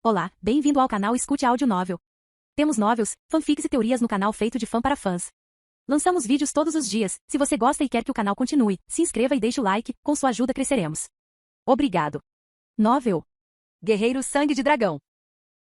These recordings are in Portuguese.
Olá, bem-vindo ao canal Escute Áudio Novel. Temos novels, fanfics e teorias no canal feito de fã para fãs. Lançamos vídeos todos os dias. Se você gosta e quer que o canal continue, se inscreva e deixe o like, com sua ajuda cresceremos. Obrigado. Novel. Guerreiro Sangue de Dragão.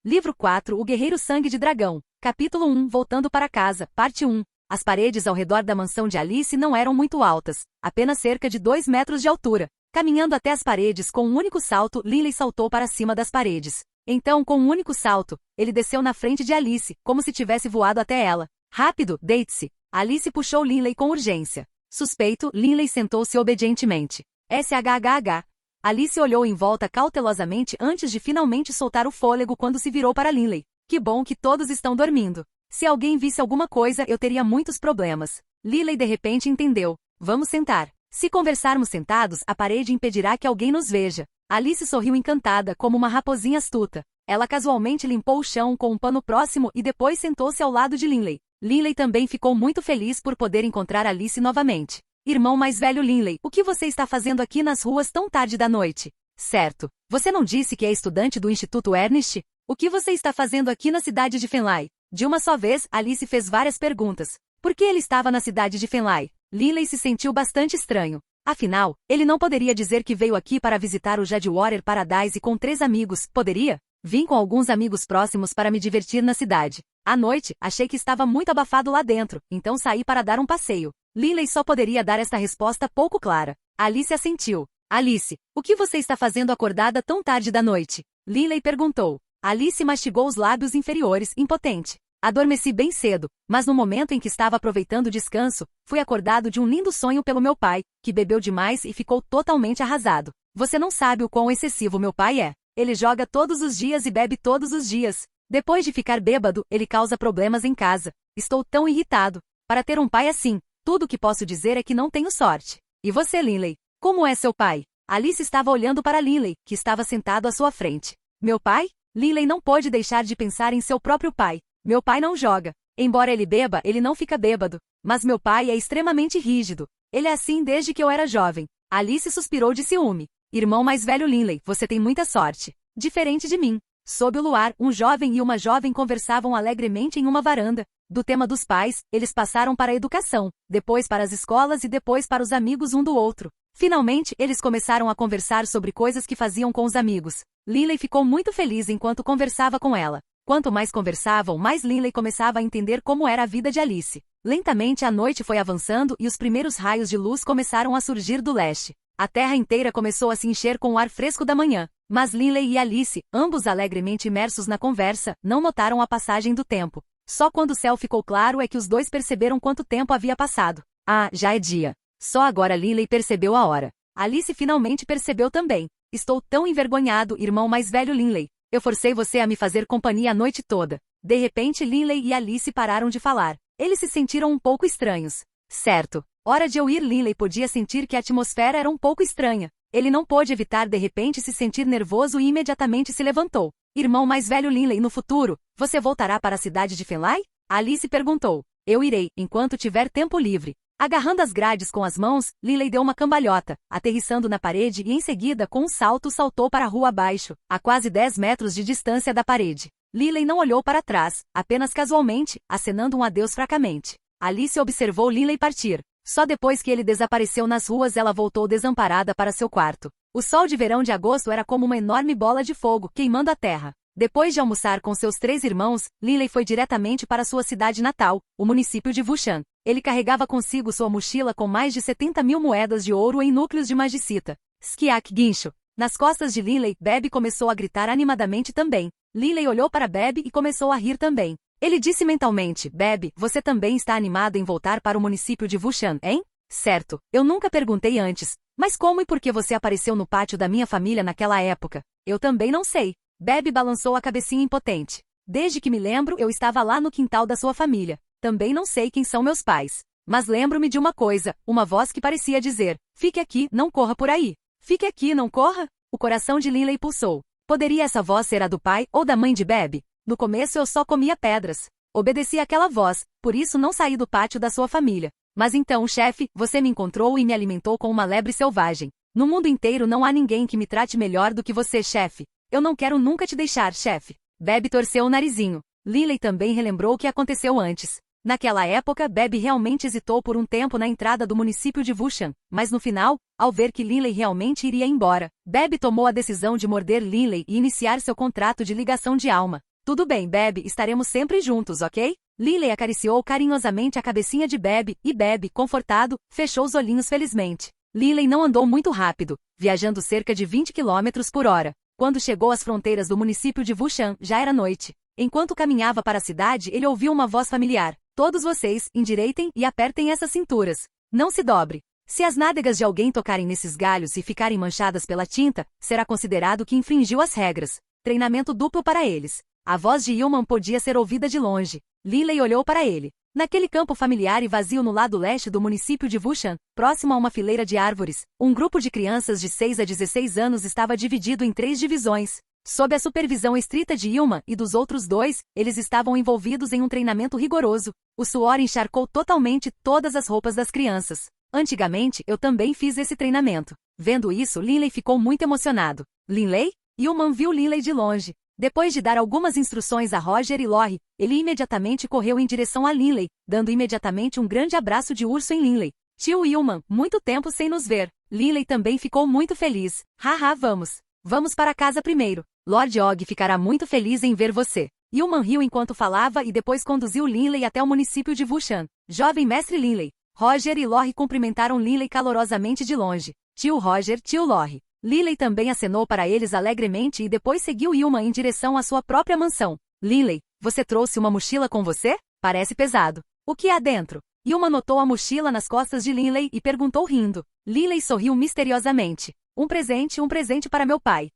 Livro 4 O Guerreiro Sangue de Dragão. Capítulo 1 Voltando para casa, parte 1. As paredes ao redor da mansão de Alice não eram muito altas, apenas cerca de 2 metros de altura. Caminhando até as paredes com um único salto, Linley saltou para cima das paredes. Então, com um único salto, ele desceu na frente de Alice, como se tivesse voado até ela. Rápido, deite-se. Alice puxou Linley com urgência. Suspeito, Linley sentou-se obedientemente. SHHH. Alice olhou em volta cautelosamente antes de finalmente soltar o fôlego quando se virou para Linley. Que bom que todos estão dormindo. Se alguém visse alguma coisa, eu teria muitos problemas. Linley de repente entendeu. Vamos sentar. Se conversarmos sentados, a parede impedirá que alguém nos veja. Alice sorriu encantada, como uma raposinha astuta. Ela casualmente limpou o chão com um pano próximo e depois sentou-se ao lado de Linley. Linley também ficou muito feliz por poder encontrar Alice novamente. Irmão mais velho Linley, o que você está fazendo aqui nas ruas tão tarde da noite? Certo. Você não disse que é estudante do Instituto Ernest? O que você está fazendo aqui na cidade de Fenley? De uma só vez, Alice fez várias perguntas. Por que ele estava na cidade de Fenley? Linley se sentiu bastante estranho. Afinal, ele não poderia dizer que veio aqui para visitar o Jadwater Paradise com 3 amigos, poderia? Vim com alguns amigos próximos para me divertir na cidade. À noite, achei que estava muito abafado lá dentro, então saí para dar um passeio. Linley só poderia dar esta resposta pouco clara. Alice assentiu. Alice, o que você está fazendo acordada tão tarde da noite? Linley perguntou. Alice mastigou os lábios inferiores, impotente. Adormeci bem cedo, mas no momento em que estava aproveitando o descanso, fui acordado de um lindo sonho pelo meu pai, que bebeu demais e ficou totalmente arrasado. Você não sabe o quão excessivo meu pai é. Ele joga todos os dias e bebe todos os dias. Depois de ficar bêbado, ele causa problemas em casa. Estou tão irritado. Para ter um pai assim, tudo o que posso dizer é que não tenho sorte. E você, Linley? Como é seu pai? Alice estava olhando para Linley, que estava sentado à sua frente. Meu pai? Linley não pôde deixar de pensar em seu próprio pai. Meu pai não joga. Embora ele beba, ele não fica bêbado. Mas meu pai é extremamente rígido. Ele é assim desde que eu era jovem. Alice suspirou de ciúme. Irmão mais velho Linley, você tem muita sorte. Diferente de mim. Sob o luar, um jovem e uma jovem conversavam alegremente em uma varanda. Do tema dos pais, eles passaram para a educação, depois para as escolas e depois para os amigos um do outro. Finalmente, eles começaram a conversar sobre coisas que faziam com os amigos. Linley ficou muito feliz enquanto conversava com ela. Quanto mais conversavam, mais Linley começava a entender como era a vida de Alice. Lentamente a noite foi avançando e os primeiros raios de luz começaram a surgir do leste. A terra inteira começou a se encher com o ar fresco da manhã. Mas Linley e Alice, ambos alegremente imersos na conversa, não notaram a passagem do tempo. Só quando o céu ficou claro é que os dois perceberam quanto tempo havia passado. Ah, já é dia. Só agora Linley percebeu a hora. Alice finalmente percebeu também. Estou tão envergonhado, irmão mais velho Linley. Eu forcei você a me fazer companhia a noite toda. De repente Linley e Alice pararam de falar. Eles se sentiram um pouco estranhos. Certo. Hora de eu ir. Linley podia sentir que a atmosfera era um pouco estranha. Ele não pôde evitar de repente se sentir nervoso e imediatamente se levantou. Irmão mais velho Linley, no futuro, você voltará para a cidade de Fenley? Alice perguntou. Eu irei, enquanto tiver tempo livre. Agarrando as grades com as mãos, Linley deu uma cambalhota, aterrissando na parede e em seguida com um salto saltou para a rua abaixo, a quase 10 metros de distância da parede. Linley não olhou para trás, apenas casualmente, acenando um adeus fracamente. Alice observou Linley partir. Só depois que ele desapareceu nas ruas ela voltou desamparada para seu quarto. O sol de verão de agosto era como uma enorme bola de fogo, queimando a terra. Depois de almoçar com seus 3 irmãos, Linley foi diretamente para sua cidade natal, o município de Wushan. Ele carregava consigo sua mochila com mais de 70.000 moedas de ouro em núcleos de magicita. Skiak Guincho. Nas costas de Linley, Bebe começou a gritar animadamente também. Linley olhou para Bebe e começou a rir também. Ele disse mentalmente, Bebe, você também está animado em voltar para o município de Wushan, hein? Certo, eu nunca perguntei antes. Mas como e por que você apareceu no pátio da minha família naquela época? Eu também não sei. Bebe balançou a cabecinha impotente. Desde que me lembro, eu estava lá no quintal da sua família. Também não sei quem são meus pais. Mas lembro-me de uma coisa, uma voz que parecia dizer, fique aqui, não corra por aí. Fique aqui, não corra? O coração de Linley pulsou. Poderia essa voz ser a do pai ou da mãe de Bebe? No começo eu só comia pedras. Obedeci àquela voz, por isso não saí do pátio da sua família. Mas então, chefe, você me encontrou e me alimentou com uma lebre selvagem. No mundo inteiro não há ninguém que me trate melhor do que você, chefe. Eu não quero nunca te deixar, chefe. Bebe torceu o narizinho. Linley também relembrou o que aconteceu antes. Naquela época, Bebe realmente hesitou por um tempo na entrada do município de Vushan, mas no final, ao ver que Linley realmente iria embora, Bebe tomou a decisão de morder Linley e iniciar seu contrato de ligação de alma. Tudo bem, Bebe, estaremos sempre juntos, ok? Linley acariciou carinhosamente a cabecinha de Bebe e Bebe, confortado, fechou os olhinhos felizmente. Linley não andou muito rápido, viajando cerca de 20 km por hora. Quando chegou às fronteiras do município de Vushan, já era noite. Enquanto caminhava para a cidade, ele ouviu uma voz familiar. Todos vocês, endireitem e apertem essas cinturas. Não se dobre. Se as nádegas de alguém tocarem nesses galhos e ficarem manchadas pela tinta, será considerado que infringiu as regras. Treinamento duplo para eles. A voz de Ilman podia ser ouvida de longe. Linley olhou para ele. Naquele campo familiar e vazio no lado leste do município de Vushan, próximo a uma fileira de árvores, um grupo de crianças de 6 a 16 anos estava dividido em 3 divisões. Sob a supervisão estrita de Ilman e dos outros 2, eles estavam envolvidos em um treinamento rigoroso. O suor encharcou totalmente todas as roupas das crianças. Antigamente, eu também fiz esse treinamento. Vendo isso, Linley ficou muito emocionado. Linley? Ilman viu Linley de longe. Depois de dar algumas instruções a Roger e Lori, ele imediatamente correu em direção a Linley, dando imediatamente um grande abraço de urso em Linley. Tio Ilman, muito tempo sem nos ver. Linley também ficou muito feliz. Haha, vamos. Vamos para casa primeiro. Lord Og ficará muito feliz em ver você. Ilman riu enquanto falava e depois conduziu Linley até o município de Vushan. Jovem mestre Linley. Roger e Lori cumprimentaram Linley calorosamente de longe. Tio Roger, tio Lori. Linley também acenou para eles alegremente e depois seguiu Ilman em direção à sua própria mansão. Linley, você trouxe uma mochila com você? Parece pesado. O que há dentro? Ilman notou a mochila nas costas de Linley e perguntou rindo. Linley sorriu misteriosamente. Um presente para meu pai.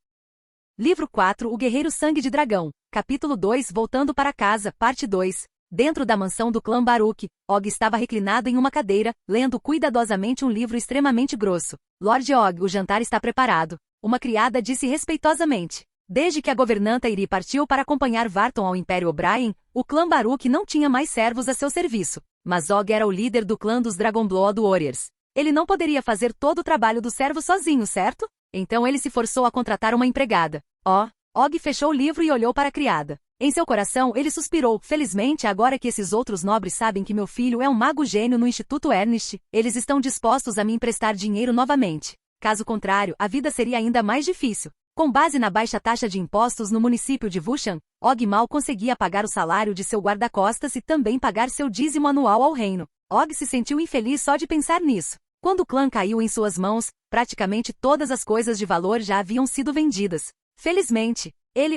Livro 4 O Guerreiro Sangue de Dragão. Capítulo 2 Voltando para casa, parte 2. Dentro da mansão do clã Baruch, Og estava reclinado em uma cadeira, lendo cuidadosamente um livro extremamente grosso. Lord Og, o jantar está preparado. Uma criada disse respeitosamente. Desde que a governanta Iri partiu para acompanhar Varton ao Império O'Brien, o clã Baruch não tinha mais servos a seu serviço. Mas Og era o líder do clã dos Dragonblood Warriors. Ele não poderia fazer todo o trabalho do servo sozinho, certo? Então ele se forçou a contratar uma empregada. Og fechou o livro e olhou para a criada. Em seu coração, ele suspirou. Felizmente, agora que esses outros nobres sabem que meu filho é um mago gênio no Instituto Ernest, eles estão dispostos a me emprestar dinheiro novamente. Caso contrário, a vida seria ainda mais difícil. Com base na baixa taxa de impostos no município de Vushan, Og mal conseguia pagar o salário de seu guarda-costas e também pagar seu dízimo anual ao reino. Og se sentiu infeliz só de pensar nisso. Quando o clã caiu em suas mãos, praticamente todas as coisas de valor já haviam sido vendidas. Felizmente,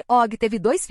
Og teve 2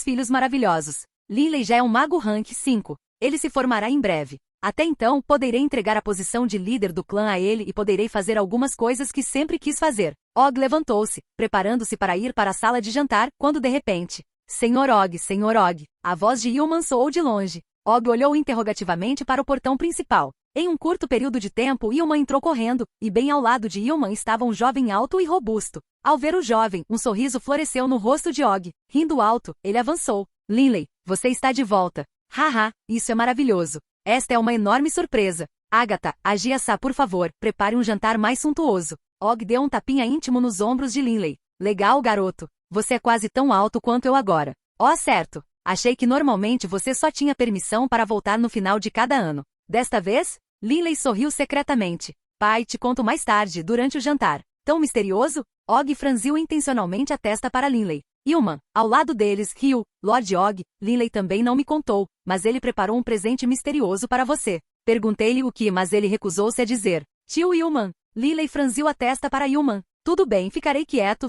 filhos maravilhosos. Linley já é um mago rank 5. Ele se formará em breve. Até então, poderei entregar a posição de líder do clã a ele e poderei fazer algumas coisas que sempre quis fazer. Og levantou-se, preparando-se para ir para a sala de jantar, quando de repente... Senhor Og, a voz de Ilman soou de longe. Og olhou interrogativamente para o portão principal. Em um curto período de tempo, Ilman entrou correndo, e bem ao lado de Ilman estava um jovem alto e robusto. Ao ver o jovem, um sorriso floresceu no rosto de Og. Rindo alto, ele avançou. Linley, você está de volta. Haha, isso é maravilhoso. Esta é uma enorme surpresa. Agatha, Agia-sa, por favor, prepare um jantar mais suntuoso. Og deu um tapinha íntimo nos ombros de Linley. Legal, garoto. Você é quase tão alto quanto eu agora. Certo. Achei que normalmente você só tinha permissão para voltar no final de cada ano. Desta vez, Linley sorriu secretamente. Pai, te conto mais tarde, durante o jantar. Tão misterioso? Og franziu intencionalmente a testa para Linley. Ilman, ao lado deles, riu. Lord Og, Linley também não me contou, mas ele preparou um presente misterioso para você. Perguntei-lhe o que, mas ele recusou-se a dizer. Tio Ilman. Linley franziu a testa para Ilman. Tudo bem, ficarei quieto.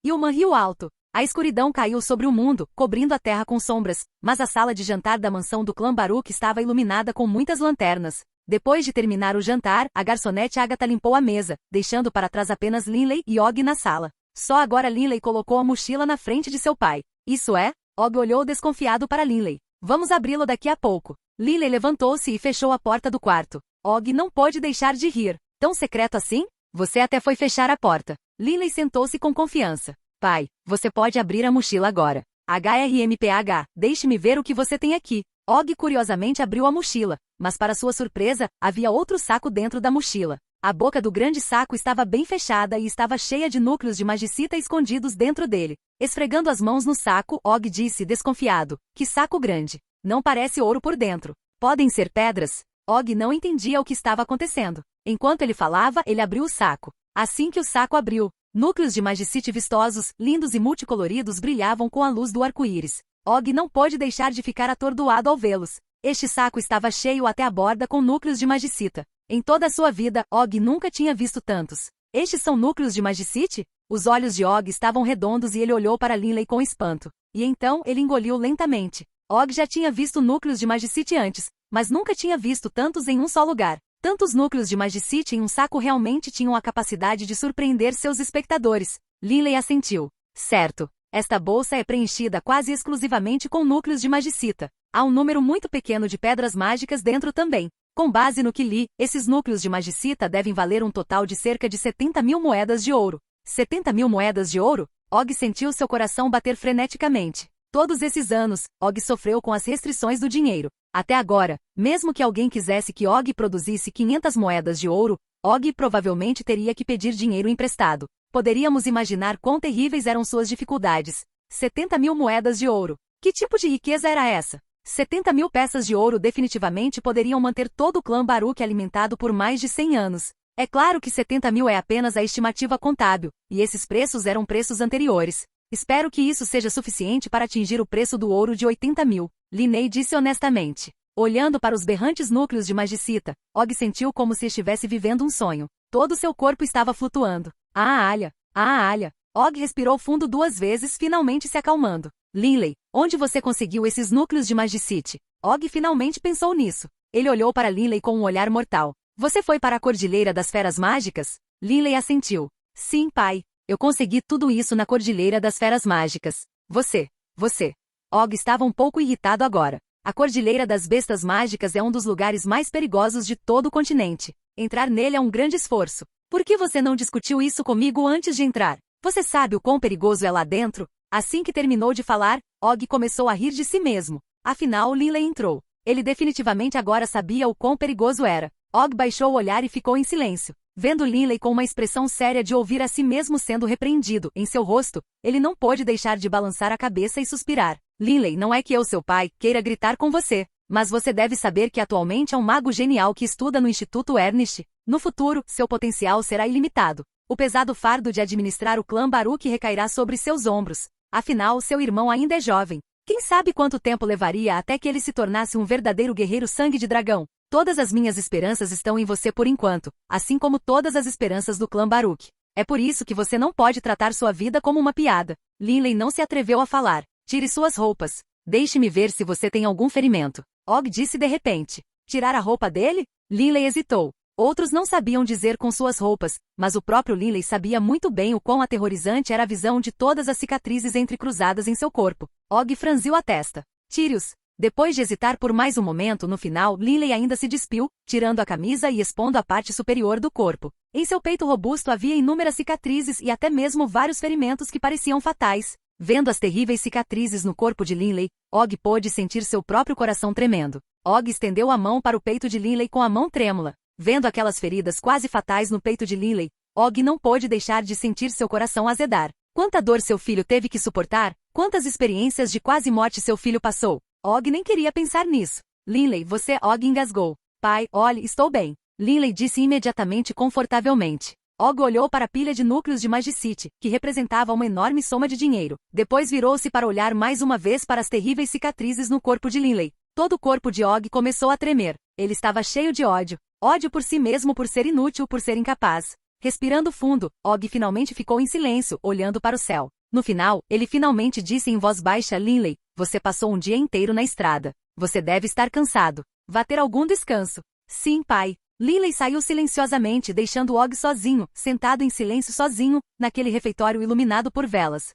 Ilman riu alto. A escuridão caiu sobre o mundo, cobrindo a terra com sombras, mas a sala de jantar da mansão do clã Baruch estava iluminada com muitas lanternas. Depois de terminar o jantar, a garçonete Agatha limpou a mesa, deixando para trás apenas Linley e Og na sala. Só agora Linley colocou a mochila na frente de seu pai. Isso é? Og olhou desconfiado para Linley. Vamos abri-lo daqui a pouco. Linley levantou-se e fechou a porta do quarto. Og não pôde deixar de rir. Tão secreto assim? Você até foi fechar a porta. Linley sentou-se com confiança. Pai, você pode abrir a mochila agora. HRMPH, deixe-me ver o que você tem aqui. Og curiosamente abriu a mochila, mas para sua surpresa, havia outro saco dentro da mochila. A boca do grande saco estava bem fechada e estava cheia de núcleos de magicita escondidos dentro dele. Esfregando as mãos no saco, Og disse desconfiado: que saco grande. Não parece ouro por dentro. Podem ser pedras? Og não entendia o que estava acontecendo. Enquanto ele falava, ele abriu o saco. Assim que o saco abriu, núcleos de magicite vistosos, lindos e multicoloridos brilhavam com a luz do arco-íris. Og não pôde deixar de ficar atordoado ao vê-los. Este saco estava cheio até a borda com núcleos de magicita. Em toda a sua vida, Og nunca tinha visto tantos. Estes são núcleos de magicite? Os olhos de Og estavam redondos e ele olhou para Linley com espanto. E então, ele engoliu lentamente. Og já tinha visto núcleos de magicite antes, mas nunca tinha visto tantos em um só lugar. Tantos núcleos de magicite em um saco realmente tinham a capacidade de surpreender seus espectadores. Linley assentiu. Certo. Esta bolsa é preenchida quase exclusivamente com núcleos de magicita. Há um número muito pequeno de pedras mágicas dentro também. Com base no que li, esses núcleos de magicita devem valer um total de cerca de 70.000 moedas de ouro. 70.000 moedas de ouro? Og sentiu seu coração bater freneticamente. Todos esses anos, Og sofreu com as restrições do dinheiro. Até agora, mesmo que alguém quisesse que Og produzisse 500 moedas de ouro, Og provavelmente teria que pedir dinheiro emprestado. Poderíamos imaginar quão terríveis eram suas dificuldades. 70.000 moedas de ouro. Que tipo de riqueza era essa? 70.000 peças de ouro definitivamente poderiam manter todo o clã Baruch alimentado por mais de 100 anos. É claro que 70.000 é apenas a estimativa contábil, e esses preços eram preços anteriores. Espero que isso seja suficiente para atingir o preço do ouro de 80.000, Linley disse honestamente. Olhando para os berrantes núcleos de magicita, Og sentiu como se estivesse vivendo um sonho. Todo seu corpo estava flutuando. Ah, Alia! Ah, Alia! Og respirou fundo 2 vezes, finalmente se acalmando. Linley, onde você conseguiu esses núcleos de magicite? Og finalmente pensou nisso. Ele olhou para Linley com um olhar mortal. Você foi para a Cordilheira das Feras Mágicas? Linley assentiu. Sim, pai. Eu consegui tudo isso na Cordilheira das Feras Mágicas. Você. Og estava um pouco irritado agora. A Cordilheira das Bestas Mágicas é um dos lugares mais perigosos de todo o continente. Entrar nele é um grande esforço. Por que você não discutiu isso comigo antes de entrar? Você sabe o quão perigoso é lá dentro? Assim que terminou de falar, Og começou a rir de si mesmo. Afinal, Linley entrou. Ele definitivamente agora sabia o quão perigoso era. Og baixou o olhar e ficou em silêncio. Vendo Linley com uma expressão séria de ouvir a si mesmo sendo repreendido em seu rosto, ele não pôde deixar de balançar a cabeça e suspirar. Linley, não é que eu, seu pai, queira gritar com você, mas você deve saber que atualmente é um mago genial que estuda no Instituto Ernest. No futuro, seu potencial será ilimitado. O pesado fardo de administrar o clã Baruch recairá sobre seus ombros. Afinal, seu irmão ainda é jovem. Quem sabe quanto tempo levaria até que ele se tornasse um verdadeiro guerreiro sangue de dragão? Todas as minhas esperanças estão em você por enquanto, assim como todas as esperanças do clã Baruch. É por isso que você não pode tratar sua vida como uma piada. Linley não se atreveu a falar. Tire suas roupas. Deixe-me ver se você tem algum ferimento. Og disse de repente. Tirar a roupa dele? Linley hesitou. Outros não sabiam dizer com suas roupas, mas o próprio Linley sabia muito bem o quão aterrorizante era a visão de todas as cicatrizes entrecruzadas em seu corpo. Og franziu a testa. Tire-os. Depois de hesitar por mais um momento, no final, Linley ainda se despiu, tirando a camisa e expondo a parte superior do corpo. Em seu peito robusto havia inúmeras cicatrizes e até mesmo vários ferimentos que pareciam fatais. Vendo as terríveis cicatrizes no corpo de Linley, Og pôde sentir seu próprio coração tremendo. Og estendeu a mão para o peito de Linley com a mão trêmula. Vendo aquelas feridas quase fatais no peito de Linley, Og não pôde deixar de sentir seu coração azedar. Quanta dor seu filho teve que suportar? Quantas experiências de quase morte seu filho passou? Og nem queria pensar nisso. Linley, você... Og engasgou. Pai, olhe, estou bem. Linley disse imediatamente confortavelmente. Og olhou para a pilha de núcleos de magicite, que representava uma enorme soma de dinheiro. Depois virou-se para olhar mais uma vez para as terríveis cicatrizes no corpo de Linley. Todo o corpo de Og começou a tremer. Ele estava cheio de ódio. Ódio por si mesmo, por ser inútil, por ser incapaz. Respirando fundo, Og finalmente ficou em silêncio, olhando para o céu. No final, ele finalmente disse em voz baixa: Linley, você passou um dia inteiro na estrada. Você deve estar cansado. Vá ter algum descanso. Sim, pai. Linley saiu silenciosamente, deixando Og sozinho, sentado em silêncio sozinho, naquele refeitório iluminado por velas.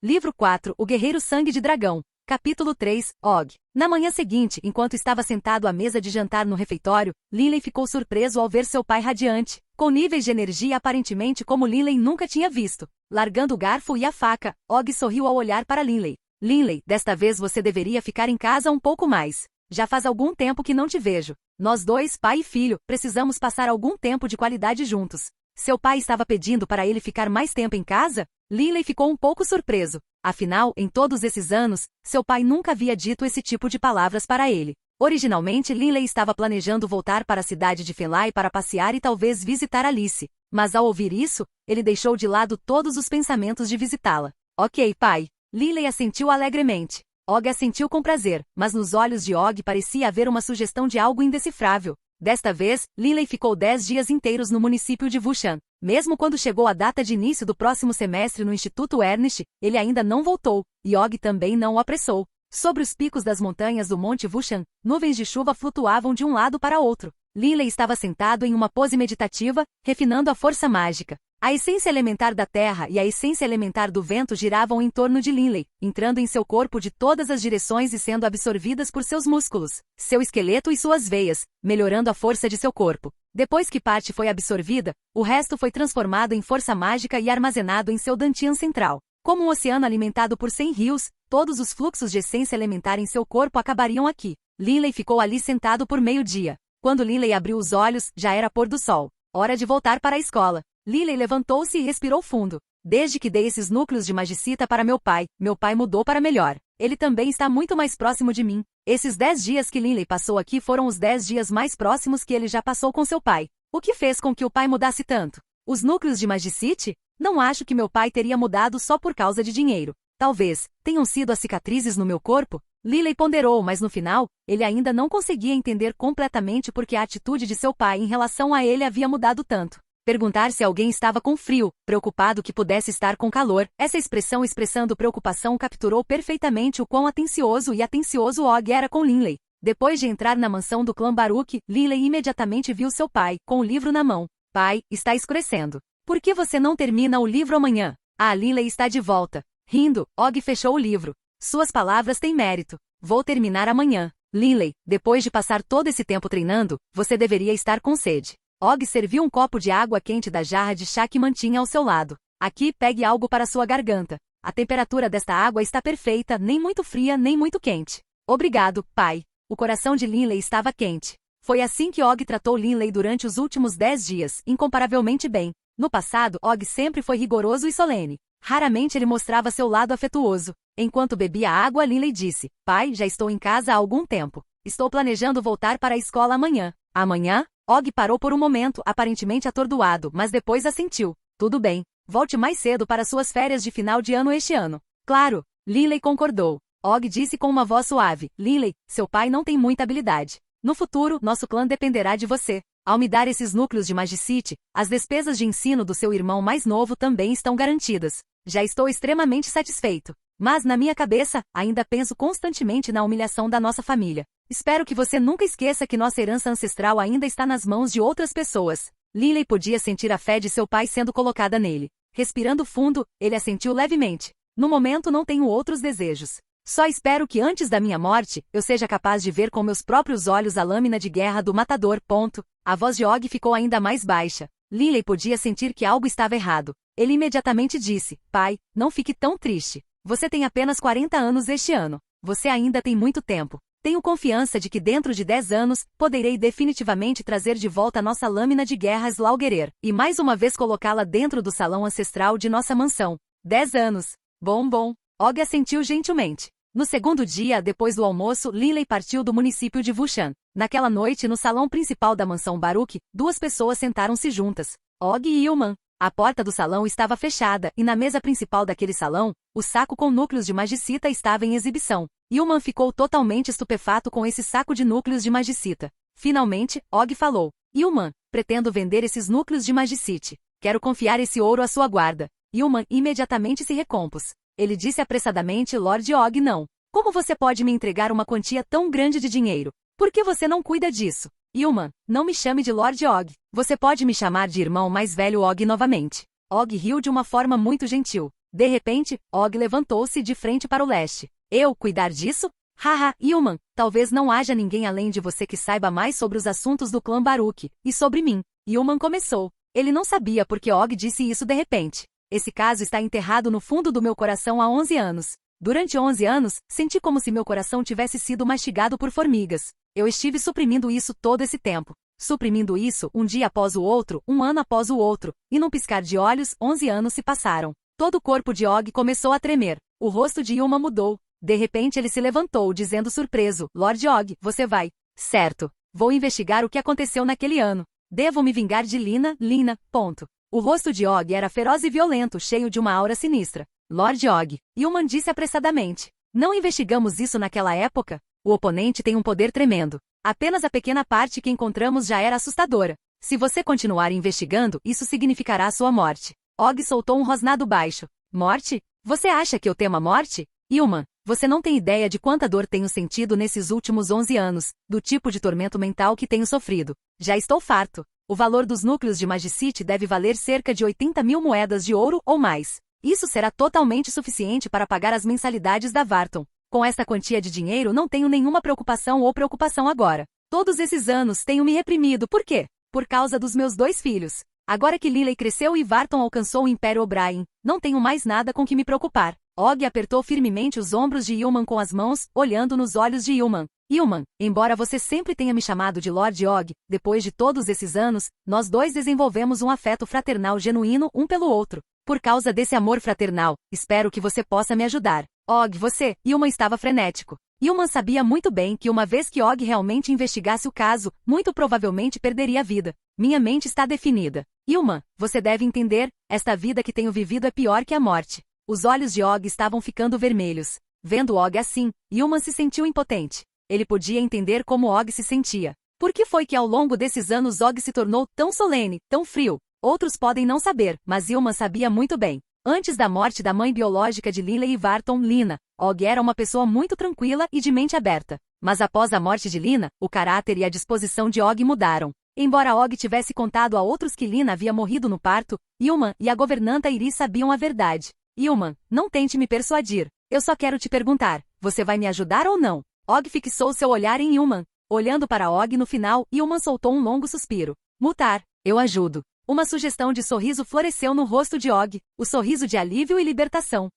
Livro 4, O Guerreiro Sangue de Dragão. Capítulo 3, Og. Na manhã seguinte, enquanto estava sentado à mesa de jantar no refeitório, Linley ficou surpreso ao ver seu pai radiante, com níveis de energia aparentemente como Linley nunca tinha visto. Largando o garfo e a faca, Og sorriu ao olhar para Linley. Linley, desta vez você deveria ficar em casa um pouco mais. Já faz algum tempo que não te vejo. Nós dois, pai e filho, precisamos passar algum tempo de qualidade juntos. Seu pai estava pedindo para ele ficar mais tempo em casa? Linley ficou um pouco surpreso. Afinal, em todos esses anos, seu pai nunca havia dito esse tipo de palavras para ele. Originalmente, Linley estava planejando voltar para a cidade de Fenley para passear e talvez visitar Alice. Mas ao ouvir isso, ele deixou de lado todos os pensamentos de visitá-la. Ok, pai. Linley assentiu alegremente. Og assentiu com prazer, mas nos olhos de Og parecia haver uma sugestão de algo indecifrável. Desta vez, Linley ficou 10 dias inteiros no município de Wushan. Mesmo quando chegou a data de início do próximo semestre no Instituto Ernst, ele ainda não voltou, e Og também não o apressou. Sobre os picos das montanhas do Monte Wushan, nuvens de chuva flutuavam de um lado para outro. Linley estava sentado em uma pose meditativa, refinando a força mágica. A essência elementar da terra e a essência elementar do vento giravam em torno de Linley, entrando em seu corpo de todas as direções e sendo absorvidas por seus músculos, seu esqueleto e suas veias, melhorando a força de seu corpo. Depois que parte foi absorvida, o resto foi transformado em força mágica e armazenado em seu dantian central. Como um oceano alimentado por 100 rios, todos os fluxos de essência elementar em seu corpo acabariam aqui. Linley ficou ali sentado por meio-dia. Quando Linley abriu os olhos, já era pôr do sol. Hora de voltar para a escola. Linley levantou-se e respirou fundo. Desde que dei esses núcleos de magicita para meu pai mudou para melhor. Ele também está muito mais próximo de mim. Esses 10 dias que Linley passou aqui foram os 10 dias mais próximos que ele já passou com seu pai. O que fez com que o pai mudasse tanto? Os núcleos de magicite? Não acho que meu pai teria mudado só por causa de dinheiro. Talvez tenham sido as cicatrizes no meu corpo? Linley ponderou, mas no final, ele ainda não conseguia entender completamente por que a atitude de seu pai em relação a ele havia mudado tanto. Perguntar se alguém estava com frio, preocupado que pudesse estar com calor. Essa expressão expressando preocupação capturou perfeitamente o quão atencioso Og era com Linley. Depois de entrar na mansão do clã Baruch, Linley imediatamente viu seu pai, com o livro na mão. Pai, está escurecendo. Por que você não termina o livro amanhã? Ah, Linley está de volta. Rindo, Og fechou o livro. Suas palavras têm mérito. Vou terminar amanhã. Linley, depois de passar todo esse tempo treinando, você deveria estar com sede. Og serviu um copo de água quente da jarra de chá que mantinha ao seu lado. Aqui, pegue algo para sua garganta. A temperatura desta água está perfeita, nem muito fria nem muito quente. Obrigado, pai. O coração de Linley estava quente. Foi assim que Og tratou Linley durante os últimos 10 dias, incomparavelmente bem. No passado, Og sempre foi rigoroso e solene. Raramente ele mostrava seu lado afetuoso. Enquanto bebia água, Linley disse: Pai, já estou em casa há algum tempo. Estou planejando voltar para a escola amanhã. Amanhã? Og parou por um momento, aparentemente atordoado, mas depois assentiu. Tudo bem. Volte mais cedo para suas férias de final de ano este ano. Claro. Linley concordou. Og disse com uma voz suave: Linley, seu pai não tem muita habilidade. No futuro, nosso clã dependerá de você. Ao me dar esses núcleos de magicite, as despesas de ensino do seu irmão mais novo também estão garantidas. Já estou extremamente satisfeito. Mas na minha cabeça, ainda penso constantemente na humilhação da nossa família. Espero que você nunca esqueça que nossa herança ancestral ainda está nas mãos de outras pessoas. Linley podia sentir a fé de seu pai sendo colocada nele. Respirando fundo, ele assentiu levemente. No momento não tenho outros desejos. Só espero que antes da minha morte, eu seja capaz de ver com meus próprios olhos a lâmina de guerra do matador. A voz de Og ficou ainda mais baixa. Linley podia sentir que algo estava errado. Ele imediatamente disse: Pai, não fique tão triste. Você tem apenas 40 anos este ano. Você ainda tem muito tempo. Tenho confiança de que dentro de 10 anos, poderei definitivamente trazer de volta nossa lâmina de guerra Slaugerer, e mais uma vez colocá-la dentro do salão ancestral de nossa mansão. 10 anos. Bom. Og assentiu gentilmente. No segundo dia, depois do almoço, Linley partiu do município de Wushan. Naquela noite, no salão principal da mansão Baruch, duas pessoas sentaram-se juntas. Og e Ilman. A porta do salão estava fechada, e na mesa principal daquele salão, o saco com núcleos de magicita estava em exibição. Ilman ficou totalmente estupefato com esse saco de núcleos de magicita. Finalmente, Og falou: Ilman, pretendo vender esses núcleos de magicite. Quero confiar esse ouro à sua guarda. Ilman imediatamente se recompôs. Ele disse apressadamente: Lord Og, não. Como você pode me entregar uma quantia tão grande de dinheiro? Por que você não cuida disso? Ilman, não me chame de Lord Og. Você pode me chamar de irmão mais velho Og novamente. Og riu de uma forma muito gentil. De repente, Og levantou-se de frente para o leste. Eu cuidar disso? Haha, Ilman, talvez não haja ninguém além de você que saiba mais sobre os assuntos do clã Baruch, e sobre mim. Ilman começou. Ele não sabia por que Og disse isso de repente. Esse caso está enterrado no fundo do meu coração há 11 anos. Durante 11 anos, senti como se meu coração tivesse sido mastigado por formigas. Eu estive suprimindo isso todo esse tempo. Suprimindo isso, um dia após o outro, um ano após o outro, e num piscar de olhos, 11 anos se passaram. Todo o corpo de Og começou a tremer. O rosto de Yuma mudou. De repente ele se levantou, dizendo surpreso, Lord Og, você vai? Certo. Vou investigar o que aconteceu naquele ano. Devo me vingar de Lina, ponto. O rosto de Og era feroz e violento, cheio de uma aura sinistra. Lord Og, Yuma disse apressadamente. Não investigamos isso naquela época? O oponente tem um poder tremendo. Apenas a pequena parte que encontramos já era assustadora. Se você continuar investigando, isso significará sua morte. Og soltou um rosnado baixo. Morte? Você acha que eu temo a morte? Yuma, você não tem ideia de quanta dor tenho sentido nesses últimos 11 anos, do tipo de tormento mental que tenho sofrido. Já estou farto. O valor dos núcleos de Magicite deve valer cerca de 80.000 moedas de ouro ou mais. Isso será totalmente suficiente para pagar as mensalidades da Varton. Com esta quantia de dinheiro não tenho nenhuma preocupação agora. Todos esses anos tenho me reprimido. Por quê? Por causa dos meus 2 filhos. Agora que Lily cresceu e Varton alcançou o Império O'Brien, não tenho mais nada com que me preocupar. Og apertou firmemente os ombros de Yuma com as mãos, olhando nos olhos de Yuma. Yuma, embora você sempre tenha me chamado de Lord Og, depois de todos esses anos, nós 2 desenvolvemos um afeto fraternal genuíno um pelo outro. Por causa desse amor fraternal, espero que você possa me ajudar. Og, você, Yuma estava frenético. Yuma sabia muito bem que uma vez que Og realmente investigasse o caso, muito provavelmente perderia a vida. Minha mente está definida. Yuma, você deve entender, esta vida que tenho vivido é pior que a morte. Os olhos de Og estavam ficando vermelhos. Vendo Og assim, Yuma se sentiu impotente. Ele podia entender como Og se sentia. Por que foi que ao longo desses anos Og se tornou tão solene, tão frio? Outros podem não saber, mas Yuma sabia muito bem. Antes da morte da mãe biológica de Lily e Varton, Lina, Og era uma pessoa muito tranquila e de mente aberta. Mas após a morte de Lina, o caráter e a disposição de Og mudaram. Embora Og tivesse contado a outros que Lina havia morrido no parto, Yuma e a governanta Iris sabiam a verdade. Yuma, não tente me persuadir. Eu só quero te perguntar, você vai me ajudar ou não? Og fixou seu olhar em Yuma. Olhando para Og no final, Yuma soltou um longo suspiro. Mutar, eu ajudo. Uma sugestão de sorriso floresceu no rosto de Og, o sorriso de alívio e libertação.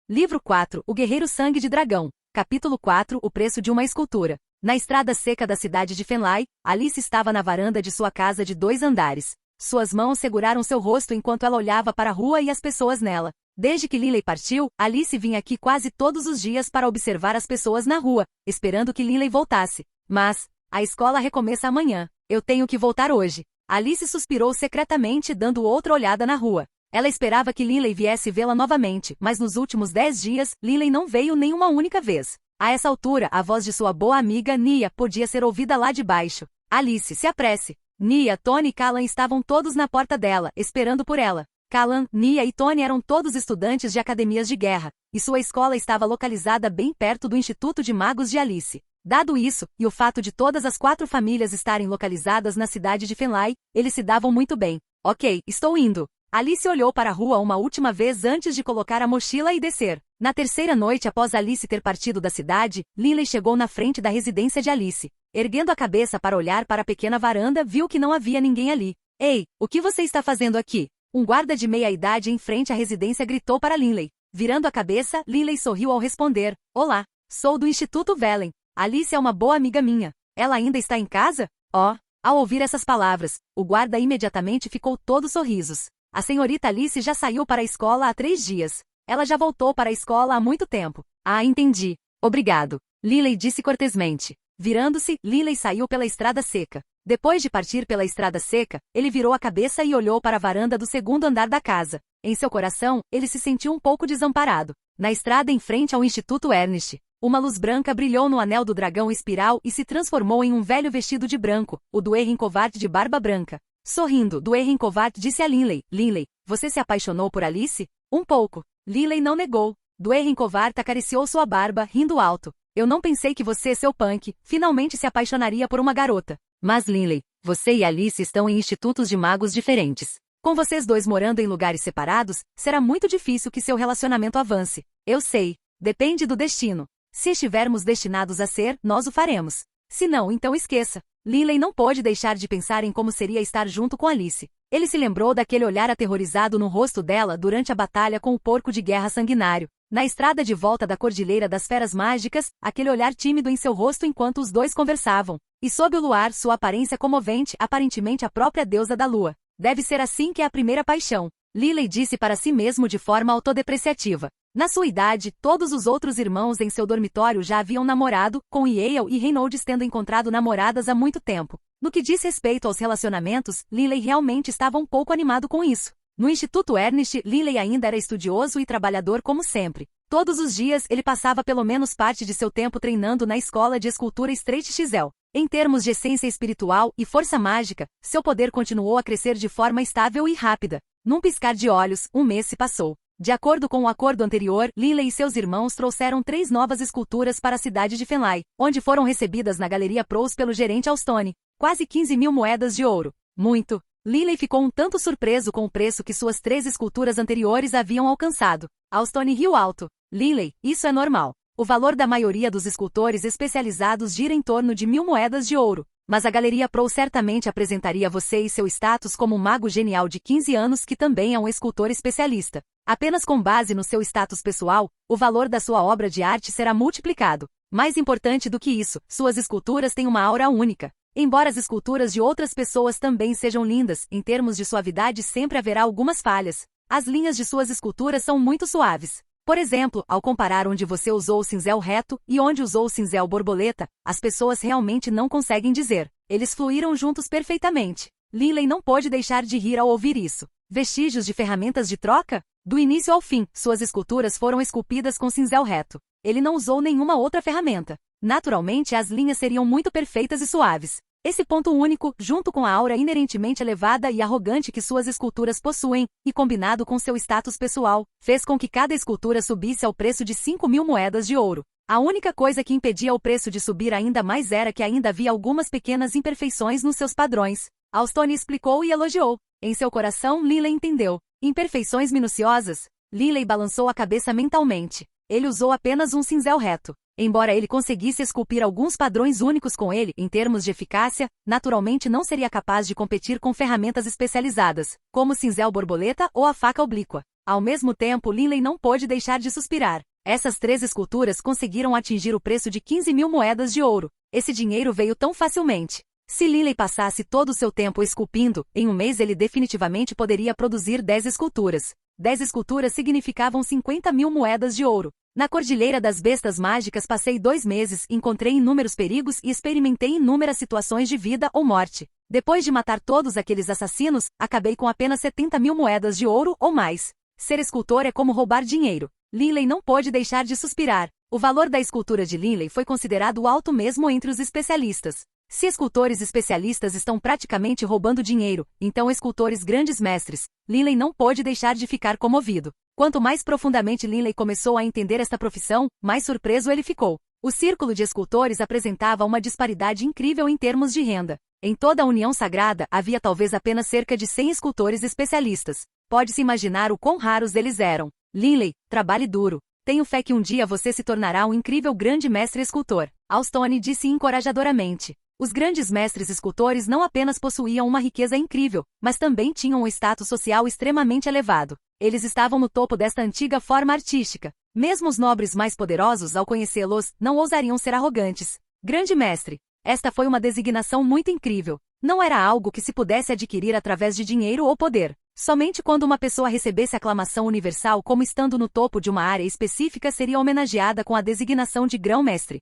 Livro 4, O Guerreiro Sangue de Dragão. Capítulo 4, O Preço de uma Escultura. Na estrada seca da cidade de Fenlai, Alice estava na varanda de sua casa de 2 andares. Suas mãos seguraram seu rosto enquanto ela olhava para a rua e as pessoas nela. Desde que Lily partiu, Alice vinha aqui quase todos os dias para observar as pessoas na rua, esperando que Lily voltasse. Mas, a escola recomeça amanhã. Eu tenho que voltar hoje. Alice suspirou secretamente dando outra olhada na rua. Ela esperava que Lily viesse vê-la novamente, mas nos últimos 10 dias, Lily não veio nenhuma única vez. A essa altura, a voz de sua boa amiga Nia podia ser ouvida lá de baixo. Alice, se apresse. Nia, Tony e Callan estavam todos na porta dela, esperando por ela. Callan, Nia e Tony eram todos estudantes de academias de guerra, e sua escola estava localizada bem perto do Instituto de Magos de Alice. Dado isso, e o fato de todas as 4 famílias estarem localizadas na cidade de Fenlai, eles se davam muito bem. Ok, estou indo. Alice olhou para a rua uma última vez antes de colocar a mochila e descer. Na terceira noite após Alice ter partido da cidade, Lily chegou na frente da residência de Alice. Erguendo a cabeça para olhar para a pequena varanda, viu que não havia ninguém ali. Ei, o que você está fazendo aqui? Um guarda de meia-idade em frente à residência gritou para Lily. Virando a cabeça, Lily sorriu ao responder. Olá, sou do Instituto Velen. Alice é uma boa amiga minha. Ela ainda está em casa? Oh! Ao ouvir essas palavras, o guarda imediatamente ficou todo sorrisos. A senhorita Alice já saiu para a escola há 3 dias. Ela já voltou para a escola há muito tempo. Ah, entendi. Obrigado. Lily disse cortesmente. Virando-se, Lily saiu pela estrada seca. Depois de partir pela estrada seca, ele virou a cabeça e olhou para a varanda do 2º andar da casa. Em seu coração, ele se sentiu um pouco desamparado. Na estrada em frente ao Instituto Ernest, uma luz branca brilhou no anel do dragão espiral e se transformou em um velho vestido de branco, o Duerrin Covart de barba branca. Sorrindo, Duerrin Covart disse a Lily. Lily, você se apaixonou por Alice? Um pouco. Lily não negou. Duerrin Covart acariciou sua barba, rindo alto. Eu não pensei que você, seu punk, finalmente se apaixonaria por uma garota. Mas Lily, você e Alice estão em institutos de magos diferentes. Com vocês 2 morando em lugares separados, será muito difícil que seu relacionamento avance. Eu sei. Depende do destino. Se estivermos destinados a ser, nós o faremos. Se não, então esqueça. Lily não pôde deixar de pensar em como seria estar junto com Alice. Ele se lembrou daquele olhar aterrorizado no rosto dela durante a batalha com o porco de guerra sanguinário. Na estrada de volta da Cordilheira das Feras Mágicas, aquele olhar tímido em seu rosto enquanto os dois conversavam. E sob o luar, sua aparência comovente, aparentemente a própria deusa da lua. Deve ser assim que é a primeira paixão. Lily disse para si mesmo de forma autodepreciativa. Na sua idade, todos os outros irmãos em seu dormitório já haviam namorado, com Yale e Reynolds tendo encontrado namoradas há muito tempo. No que diz respeito aos relacionamentos, Lily realmente estava um pouco animado com isso. No Instituto Ernest, Lily ainda era estudioso e trabalhador como sempre. Todos os dias ele passava pelo menos parte de seu tempo treinando na escola de escultura Straight Chisel. Em termos de essência espiritual e força mágica, seu poder continuou a crescer de forma estável e rápida. Num piscar de olhos, um mês se passou. De acordo com o acordo anterior, Lily e seus irmãos trouxeram 3 novas esculturas para a cidade de Fenley, onde foram recebidas na Galeria Prose pelo gerente Alstone. Quase 15.000 moedas de ouro. Muito. Lily ficou um tanto surpreso com o preço que suas 3 esculturas anteriores haviam alcançado. Alstone riu alto. Lily, isso é normal. O valor da maioria dos escultores especializados gira em torno de 1.000 moedas de ouro. Mas a Galeria Pro certamente apresentaria você e seu status como um mago genial de 15 anos que também é um escultor especialista. Apenas com base no seu status pessoal, o valor da sua obra de arte será multiplicado. Mais importante do que isso, suas esculturas têm uma aura única. Embora as esculturas de outras pessoas também sejam lindas, em termos de suavidade sempre haverá algumas falhas. As linhas de suas esculturas são muito suaves. Por exemplo, ao comparar onde você usou o cinzel reto e onde usou o cinzel borboleta, as pessoas realmente não conseguem dizer. Eles fluíram juntos perfeitamente. Lily não pôde deixar de rir ao ouvir isso. Vestígios de ferramentas de troca? Do início ao fim, suas esculturas foram esculpidas com cinzel reto. Ele não usou nenhuma outra ferramenta. Naturalmente, as linhas seriam muito perfeitas e suaves. Esse ponto único, junto com a aura inerentemente elevada e arrogante que suas esculturas possuem, e combinado com seu status pessoal, fez com que cada escultura subisse ao preço de 5.000 moedas de ouro. A única coisa que impedia o preço de subir ainda mais era que ainda havia algumas pequenas imperfeições nos seus padrões. Alstone explicou e elogiou. Em seu coração, Lily entendeu. Imperfeições minuciosas? Lily balançou a cabeça mentalmente. Ele usou apenas um cinzel reto. Embora ele conseguisse esculpir alguns padrões únicos com ele, em termos de eficácia, naturalmente não seria capaz de competir com ferramentas especializadas, como o cinzel borboleta ou a faca oblíqua. Ao mesmo tempo, Lily não pôde deixar de suspirar. Essas 3 esculturas conseguiram atingir o preço de 15.000 moedas de ouro. Esse dinheiro veio tão facilmente. Se Lily passasse todo o seu tempo esculpindo, em um mês ele definitivamente poderia produzir 10 esculturas. 10 esculturas significavam 50.000 moedas de ouro. Na Cordilheira das Bestas Mágicas passei 2 meses, encontrei inúmeros perigos e experimentei inúmeras situações de vida ou morte. Depois de matar todos aqueles assassinos, acabei com apenas 70.000 moedas de ouro ou mais. Ser escultor é como roubar dinheiro. Lily não pôde deixar de suspirar. O valor da escultura de Lily foi considerado alto mesmo entre os especialistas. Se escultores especialistas estão praticamente roubando dinheiro, então escultores grandes mestres, Lily não pôde deixar de ficar comovido. Quanto mais profundamente Lily começou a entender esta profissão, mais surpreso ele ficou. O círculo de escultores apresentava uma disparidade incrível em termos de renda. Em toda a União Sagrada, havia talvez apenas cerca de 100 escultores especialistas. Pode-se imaginar o quão raros eles eram. Lily, trabalhe duro. Tenho fé que um dia você se tornará um incrível grande mestre escultor. Alstone disse encorajadoramente. Os grandes mestres escultores não apenas possuíam uma riqueza incrível, mas também tinham um status social extremamente elevado. Eles estavam no topo desta antiga forma artística. Mesmo os nobres mais poderosos, ao conhecê-los, não ousariam ser arrogantes. Grande mestre. Esta foi uma designação muito incrível. Não era algo que se pudesse adquirir através de dinheiro ou poder. Somente quando uma pessoa recebesse aclamação universal como estando no topo de uma área específica seria homenageada com a designação de grão-mestre.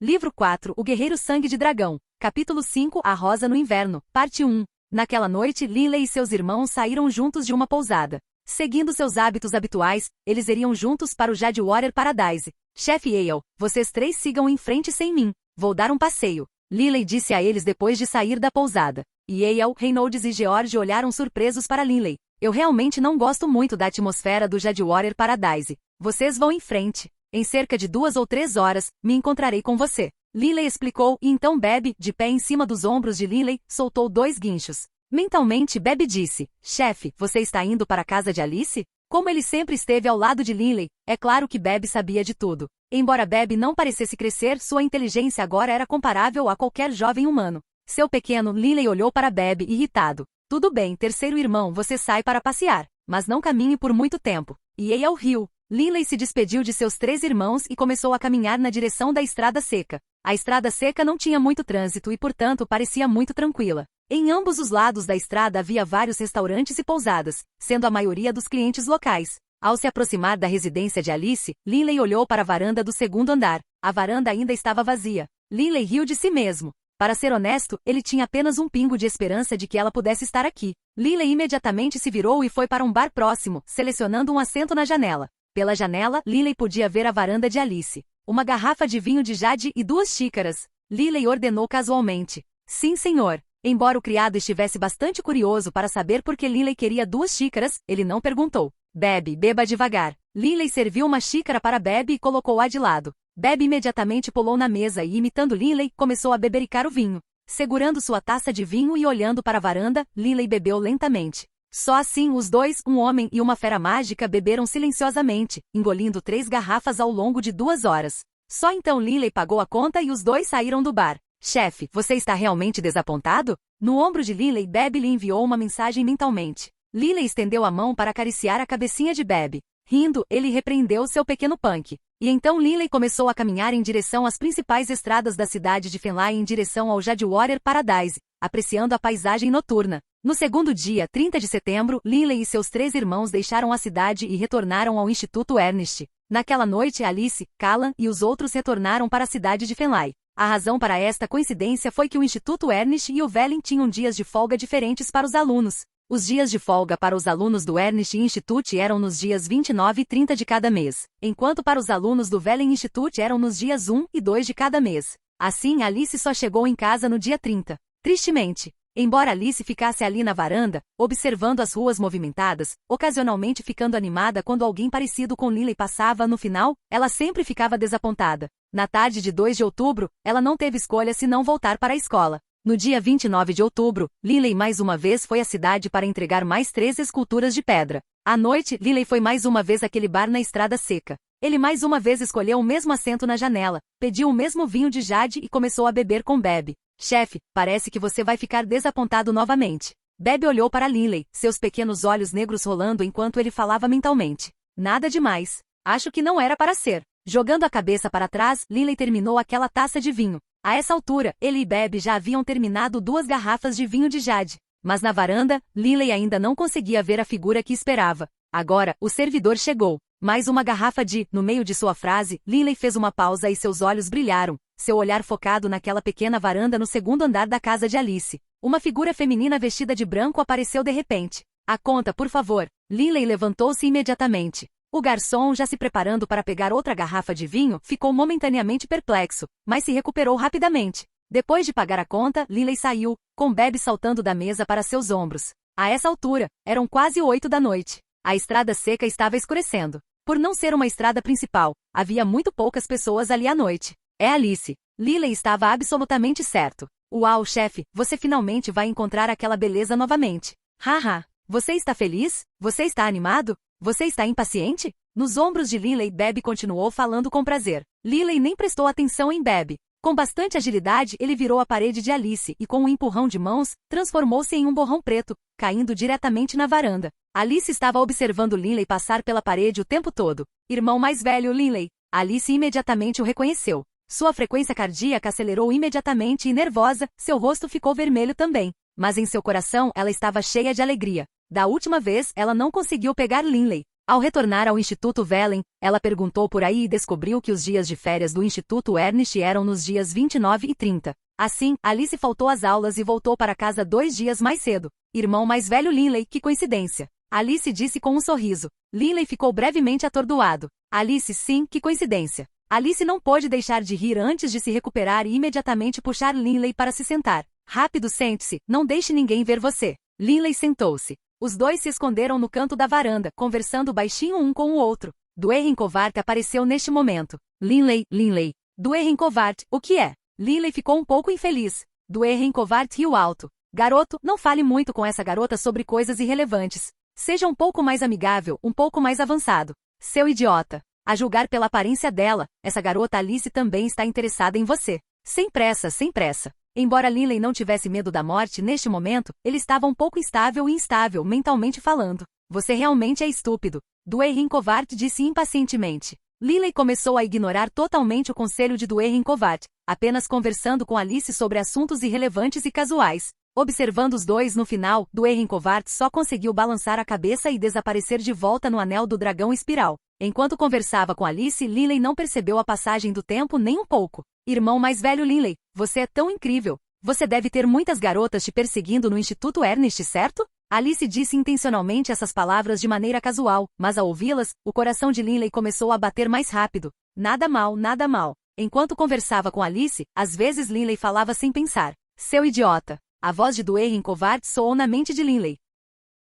Livro 4, O Guerreiro Sangue de Dragão. Capítulo 5, A Rosa no Inverno. Parte 1. Naquela noite, Lily e seus irmãos saíram juntos de uma pousada. Seguindo seus hábitos habituais, eles iriam juntos para o Jadwater Paradise. Chefe Yale, vocês 3 sigam em frente sem mim. Vou dar um passeio. Lily disse a eles depois de sair da pousada. Yale, Reynolds e George olharam surpresos para Lily. Eu realmente não gosto muito da atmosfera do Jadwater Paradise. Vocês vão em frente. Em cerca de 2 ou 3 horas, me encontrarei com você. Lily explicou e então Bebe, de pé em cima dos ombros de Lily, soltou 2 guinchos. Mentalmente Bebe disse, chefe, você está indo para a casa de Alice? Como ele sempre esteve ao lado de Lily, é claro que Bebe sabia de tudo. Embora Bebe não parecesse crescer, sua inteligência agora era comparável a qualquer jovem humano. Seu pequeno Lily olhou para Bebe irritado. Tudo bem, terceiro irmão, você sai para passear, mas não caminhe por muito tempo. E Yale riu. Linley se despediu de seus 3 irmãos e começou a caminhar na direção da estrada seca. A estrada seca não tinha muito trânsito e, portanto, parecia muito tranquila. Em ambos os lados da estrada havia vários restaurantes e pousadas, sendo a maioria dos clientes locais. Ao se aproximar da residência de Alice, Linley olhou para a varanda do segundo andar. A varanda ainda estava vazia. Linley riu de si mesmo. Para ser honesto, ele tinha apenas um pingo de esperança de que ela pudesse estar aqui. Linley imediatamente se virou e foi para um bar próximo, selecionando um assento na janela. Pela janela, Linley podia ver a varanda de Alice. Uma garrafa de vinho de jade e 2 xícaras. Linley ordenou casualmente. Sim, senhor. Embora o criado estivesse bastante curioso para saber por que Linley queria 2 xícaras, ele não perguntou. Beba devagar. Linley serviu uma xícara para Bebe e colocou-a de lado. Bebe imediatamente pulou na mesa e, imitando Linley, começou a bebericar o vinho. Segurando sua taça de vinho e olhando para a varanda, Linley bebeu lentamente. Só assim os dois, um homem e uma fera mágica, beberam silenciosamente, engolindo 3 garrafas ao longo de 2 horas. Só então Linley pagou a conta e os dois saíram do bar. Chefe, você está realmente desapontado? No ombro de Linley, Bebe lhe enviou uma mensagem mentalmente. Linley estendeu a mão para acariciar a cabecinha de Bebe. Rindo, ele repreendeu seu pequeno punk. E então Linley começou a caminhar em direção às principais estradas da cidade de Fenley em direção ao Jadwater Paradise, apreciando a paisagem noturna. No segundo dia, 30 de setembro, Linley e seus 3 irmãos deixaram a cidade e retornaram ao Instituto Ernest. Naquela noite, Alice, Callan e os outros retornaram para a cidade de Fenley. A razão para esta coincidência foi que o Instituto Ernest e o Velen tinham dias de folga diferentes para os alunos. Os dias de folga para os alunos do Ernest Institute eram nos dias 29 e 30 de cada mês, enquanto para os alunos do Velen Institute eram nos dias 1 e 2 de cada mês. Assim, Alice só chegou em casa no dia 30. Tristemente, embora Alice ficasse ali na varanda, observando as ruas movimentadas, ocasionalmente ficando animada quando alguém parecido com Linley passava, no final, ela sempre ficava desapontada. Na tarde de 2 de outubro, ela não teve escolha senão voltar para a escola. No dia 29 de outubro, Linley mais uma vez foi à cidade para entregar mais 3 esculturas de pedra. À noite, Linley foi mais uma vez àquele bar na estrada seca. Ele mais uma vez escolheu o mesmo assento na janela, pediu o mesmo vinho de jade e começou a beber com Bebe. Chefe, parece que você vai ficar desapontado novamente. Bebe olhou para Linley, seus pequenos olhos negros rolando enquanto ele falava mentalmente. Nada demais. Acho que não era para ser. Jogando a cabeça para trás, Linley terminou aquela taça de vinho. A essa altura, ele e Bebe já haviam terminado 2 garrafas de vinho de jade. Mas na varanda, Linley ainda não conseguia ver a figura que esperava. Agora, o servidor chegou. Mais uma garrafa de... No meio de sua frase, Linley fez uma pausa e seus olhos brilharam, seu olhar focado naquela pequena varanda no segundo andar da casa de Alice. Uma figura feminina vestida de branco apareceu de repente. A conta, por favor. Linley levantou-se imediatamente. O garçom, já se preparando para pegar outra garrafa de vinho, ficou momentaneamente perplexo, mas se recuperou rapidamente. Depois de pagar a conta, Linley saiu, com Bebe saltando da mesa para seus ombros. A essa altura, eram quase 8 da noite. A estrada seca estava escurecendo. Por não ser uma estrada principal, havia muito poucas pessoas ali à noite. É Alice. Linley estava absolutamente certo. Uau, chefe, você finalmente vai encontrar aquela beleza novamente. Haha. Você está feliz? Você está animado? Você está impaciente? Nos ombros de Linley, Bebe continuou falando com prazer. Linley nem prestou atenção em Bebe. Com bastante agilidade, ele virou a parede de Alice e, com um empurrão de mãos, transformou-se em um borrão preto, caindo diretamente na varanda. Alice estava observando Linley passar pela parede o tempo todo. Irmão mais velho, Linley. Alice imediatamente o reconheceu. Sua frequência cardíaca acelerou imediatamente e, nervosa, seu rosto ficou vermelho também. Mas em seu coração ela estava cheia de alegria. Da última vez, ela não conseguiu pegar Linley. Ao retornar ao Instituto Velen, ela perguntou por aí e descobriu que os dias de férias do Instituto Ernest eram nos dias 29 e 30. Assim, Alice faltou às aulas e voltou para casa 2 dias mais cedo. Irmão mais velho Linley, que coincidência. Alice disse com um sorriso. Linley ficou brevemente atordoado. Alice, sim, que coincidência. Alice não pôde deixar de rir antes de se recuperar e imediatamente puxar Linley para se sentar. Rápido, sente-se, não deixe ninguém ver você. Linley sentou-se. Os dois se esconderam no canto da varanda, conversando baixinho um com o outro. Duerrin Covart apareceu neste momento. Linley. Duerrin Covart, o que é? Linley ficou um pouco infeliz. Duerrin Covart riu alto. Garoto, não fale muito com essa garota sobre coisas irrelevantes. Seja um pouco mais amigável, um pouco mais avançado. Seu idiota. A julgar pela aparência dela, essa garota Alice também está interessada em você. Sem pressa, sem pressa. Embora Linley não tivesse medo da morte neste momento, ele estava um pouco instável e instável mentalmente falando. Você realmente é estúpido. Dwayne Covart disse impacientemente. Lily começou a ignorar totalmente o conselho de Dwayne Covart, apenas conversando com Alice sobre assuntos irrelevantes e casuais. Observando os dois no final, Dwayne Covart só conseguiu balançar a cabeça e desaparecer de volta no anel do dragão espiral. Enquanto conversava com Alice, Lily não percebeu a passagem do tempo nem um pouco. Irmão mais velho Lily, você é tão incrível. Você deve ter muitas garotas te perseguindo no Instituto Ernest, certo? Alice disse intencionalmente essas palavras de maneira casual, mas ao ouvi-las, o coração de Lily começou a bater mais rápido. Nada mal, nada mal. Enquanto conversava com Alice, às vezes Lily falava sem pensar. Seu idiota. A voz de Dwayne Covart soou na mente de Lily.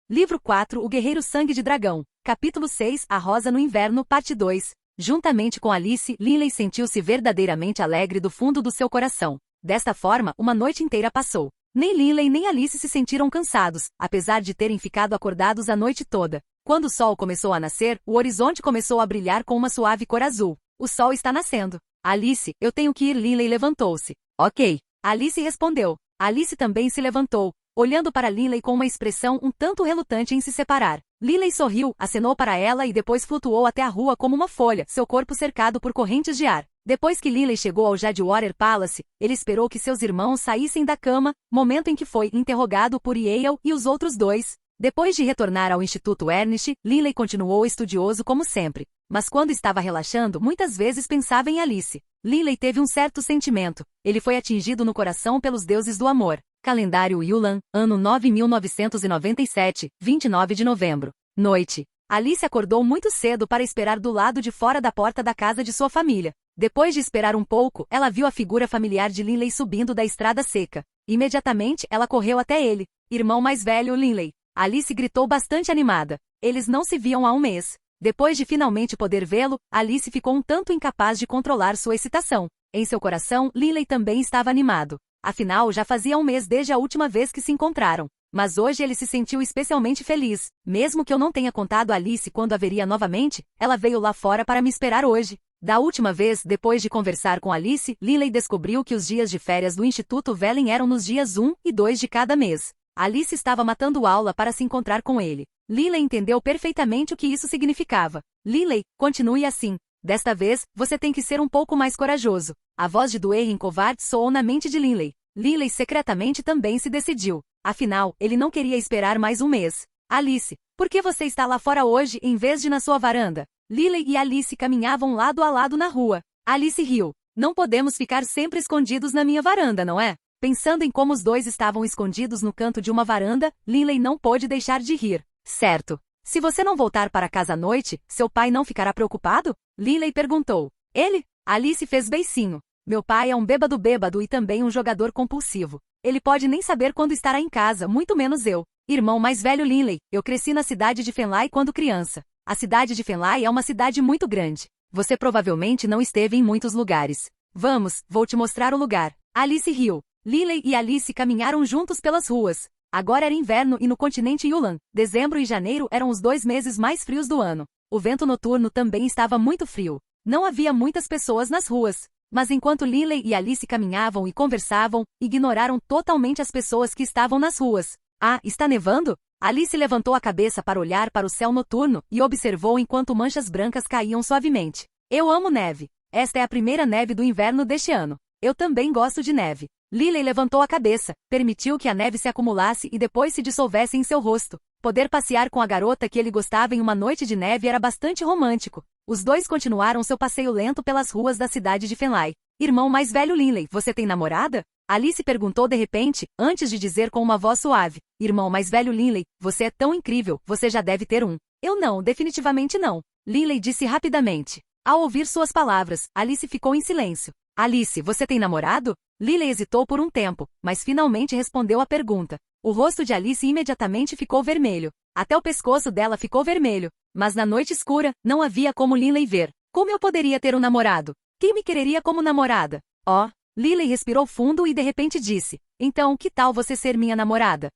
Livro 4 O Guerreiro Sangue de Dragão. Capítulo 6 A Rosa no Inverno, Parte 2. Juntamente com Alice, Lily sentiu-se verdadeiramente alegre do fundo do seu coração. Desta forma, uma noite inteira passou. Nem Lily nem Alice se sentiram cansados, apesar de terem ficado acordados a noite toda. Quando o sol começou a nascer, o horizonte começou a brilhar com uma suave cor azul. O sol está nascendo. Alice, eu tenho que ir. Lily levantou-se. Ok. Alice respondeu. Alice também se levantou, olhando para Lily com uma expressão um tanto relutante em se separar. Lily sorriu, acenou para ela e depois flutuou até a rua como uma folha, seu corpo cercado por correntes de ar. Depois que Lily chegou ao Jadwater Palace, ele esperou que seus irmãos saíssem da cama, momento em que foi interrogado por Yale e os outros dois. Depois de retornar ao Instituto Ernest, Lily continuou estudioso como sempre. Mas quando estava relaxando, muitas vezes pensava em Alice. Lily teve um certo sentimento. Ele foi atingido no coração pelos deuses do amor. Calendário Yulan, ano 9.997, 29 de novembro. Noite. Alice acordou muito cedo para esperar do lado de fora da porta da casa de sua família. Depois de esperar um pouco, ela viu a figura familiar de Lily subindo da estrada seca. Imediatamente, ela correu até ele. Irmão mais velho, Lily. Alice gritou bastante animada. Eles não se viam há um mês. Depois de finalmente poder vê-lo, Alice ficou um tanto incapaz de controlar sua excitação. Em seu coração, Lily também estava animado. Afinal, já fazia um mês desde a última vez que se encontraram. Mas hoje ele se sentiu especialmente feliz. Mesmo que eu não tenha contado a Alice quando a veria novamente, ela veio lá fora para me esperar hoje. Da última vez, depois de conversar com Alice, Lily descobriu que os dias de férias do Instituto Velen eram nos dias 1 e 2 de cada mês. Alice estava matando aula para se encontrar com ele. Lily entendeu perfeitamente o que isso significava. Lily, continue assim. Desta vez, você tem que ser um pouco mais corajoso. A voz de Dwayne Covart soou na mente de Lily. Lily secretamente também se decidiu. Afinal, ele não queria esperar mais um mês. Alice, por que você está lá fora hoje em vez de na sua varanda? Lily e Alice caminhavam lado a lado na rua. Alice riu. Não podemos ficar sempre escondidos na minha varanda, não é? Pensando em como os dois estavam escondidos no canto de uma varanda, Lily não pôde deixar de rir. Certo. Se você não voltar para casa à noite, seu pai não ficará preocupado? Lily perguntou. Ele? Alice fez beicinho. Meu pai é um bêbado e também um jogador compulsivo. Ele pode nem saber quando estará em casa, muito menos eu. Irmão mais velho Lily, eu cresci na cidade de Fenlai quando criança. A cidade de Fenlai é uma cidade muito grande. Você provavelmente não esteve em muitos lugares. Vamos, vou te mostrar o lugar. Alice riu. Lily e Alice caminharam juntos pelas ruas. Agora era inverno e no continente Yulan, dezembro e janeiro eram os 2 meses mais frios do ano. O vento noturno também estava muito frio. Não havia muitas pessoas nas ruas. Mas enquanto Lily e Alice caminhavam e conversavam, ignoraram totalmente as pessoas que estavam nas ruas. Ah, está nevando? Alice levantou a cabeça para olhar para o céu noturno e observou enquanto manchas brancas caíam suavemente. Eu amo neve. Esta é a primeira neve do inverno deste ano. Eu também gosto de neve. Lily levantou a cabeça, permitiu que a neve se acumulasse e depois se dissolvesse em seu rosto. Poder passear com a garota que ele gostava em uma noite de neve era bastante romântico. Os dois continuaram seu passeio lento pelas ruas da cidade de Fenlai. Irmão mais velho Lily, você tem namorada? Alice perguntou de repente, antes de dizer com uma voz suave. Irmão mais velho Lily, você é tão incrível, você já deve ter um. Eu não, definitivamente não. Lily disse rapidamente. Ao ouvir suas palavras, Alice ficou em silêncio. Alice, você tem namorado? Lily hesitou por um tempo, mas finalmente respondeu à pergunta. O rosto de Alice imediatamente ficou vermelho. Até o pescoço dela ficou vermelho. Mas na noite escura, não havia como Lily ver. Como eu poderia ter um namorado? Quem me quereria como namorada? Oh, Lily respirou fundo e de repente disse. Então, que tal você ser minha namorada?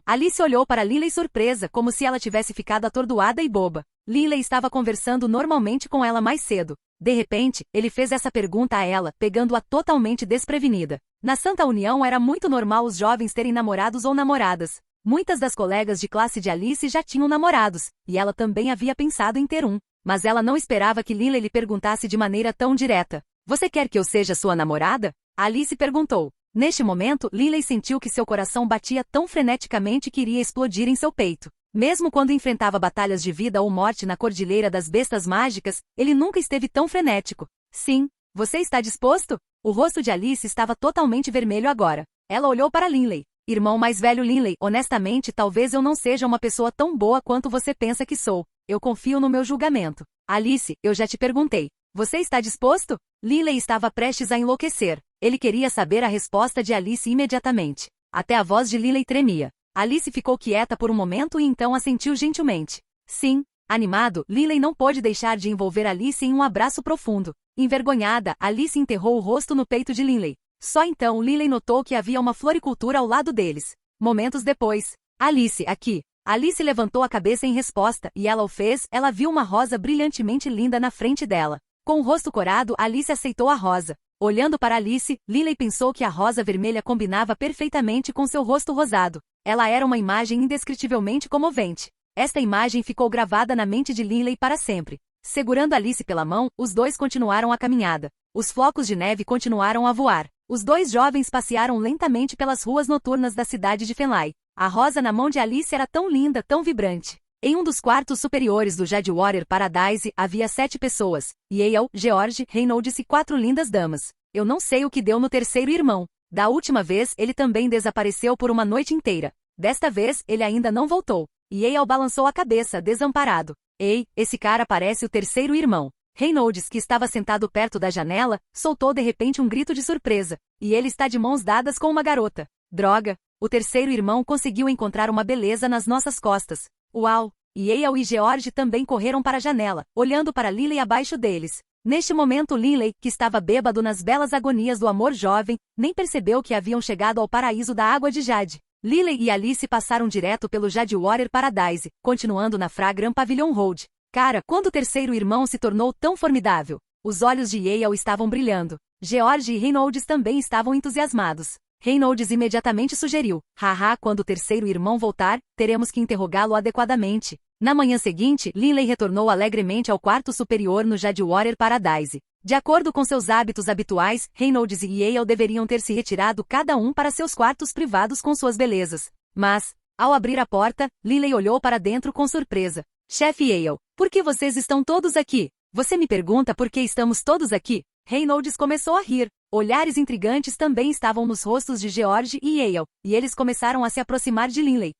Alice olhou para Lily surpresa, como se ela tivesse ficado atordoada e boba. Lily estava conversando normalmente com ela mais cedo. De repente, ele fez essa pergunta a ela, pegando-a totalmente desprevenida. Na Santa União era muito normal os jovens terem namorados ou namoradas. Muitas das colegas de classe de Alice já tinham namorados, e ela também havia pensado em ter um. Mas ela não esperava que Lily lhe perguntasse de maneira tão direta. Você quer que eu seja sua namorada? Alice perguntou. Neste momento, Lily sentiu que seu coração batia tão freneticamente que iria explodir em seu peito. Mesmo quando enfrentava batalhas de vida ou morte na Cordilheira das Bestas Mágicas, ele nunca esteve tão frenético. Sim. Você está disposto? O rosto de Alice estava totalmente vermelho agora. Ela olhou para Lily. Irmão mais velho Lily, honestamente talvez eu não seja uma pessoa tão boa quanto você pensa que sou. Eu confio no meu julgamento. Alice, eu já te perguntei. Você está disposto? Lily estava prestes a enlouquecer. Ele queria saber a resposta de Alice imediatamente. Até a voz de Lily tremia. Alice ficou quieta por um momento e então assentiu gentilmente. Sim. Animado, Lily não pôde deixar de envolver Alice em um abraço profundo. Envergonhada, Alice enterrou o rosto no peito de Lily. Só então Lily notou que havia uma floricultura ao lado deles. Momentos depois. Alice, aqui. Alice levantou a cabeça em resposta, e ela o fez, ela viu uma rosa brilhantemente linda na frente dela. Com o rosto corado, Alice aceitou a rosa. Olhando para Alice, Lily pensou que a rosa vermelha combinava perfeitamente com seu rosto rosado. Ela era uma imagem indescritivelmente comovente. Esta imagem ficou gravada na mente de Lily para sempre. Segurando Alice pela mão, os dois continuaram a caminhada. Os flocos de neve continuaram a voar. Os dois jovens passearam lentamente pelas ruas noturnas da cidade de Fenlai. A rosa na mão de Alice era tão linda, tão vibrante. Em um dos quartos superiores do Jadwater Paradise havia 7 pessoas. Yale, George, Reynolds e 4 lindas damas. Eu não sei o que deu no terceiro irmão. Da última vez, ele também desapareceu por uma noite inteira. Desta vez, ele ainda não voltou. Yale balançou a cabeça, desamparado. Ei, esse cara parece o terceiro irmão. Reynolds, que estava sentado perto da janela, soltou de repente um grito de surpresa. E ele está de mãos dadas com uma garota. Droga! O terceiro irmão conseguiu encontrar uma beleza nas nossas costas. Uau! Yale e George também correram para a janela, olhando para Lily abaixo deles. Neste momento Lily, que estava bêbado nas belas agonias do amor jovem, nem percebeu que haviam chegado ao paraíso da água de Jade. Lily e Alice passaram direto pelo Jadwater Paradise, continuando na Fragrant Pavilion Road. Cara, quando o terceiro irmão se tornou tão formidável? Os olhos de Yale estavam brilhando. George e Reynolds também estavam entusiasmados. Reynolds imediatamente sugeriu. Haha, quando o terceiro irmão voltar, teremos que interrogá-lo adequadamente. Na manhã seguinte, Lily retornou alegremente ao quarto superior no Jadwater Paradise. De acordo com seus hábitos habituais, Reynolds e Yale deveriam ter se retirado cada um para seus quartos privados com suas belezas. Mas, ao abrir a porta, Lily olhou para dentro com surpresa. Chefe Yale, por que vocês estão todos aqui? Você me pergunta por que estamos todos aqui? Reynolds começou a rir. Olhares intrigantes também estavam nos rostos de George e Yale, e eles começaram a se aproximar de Lily.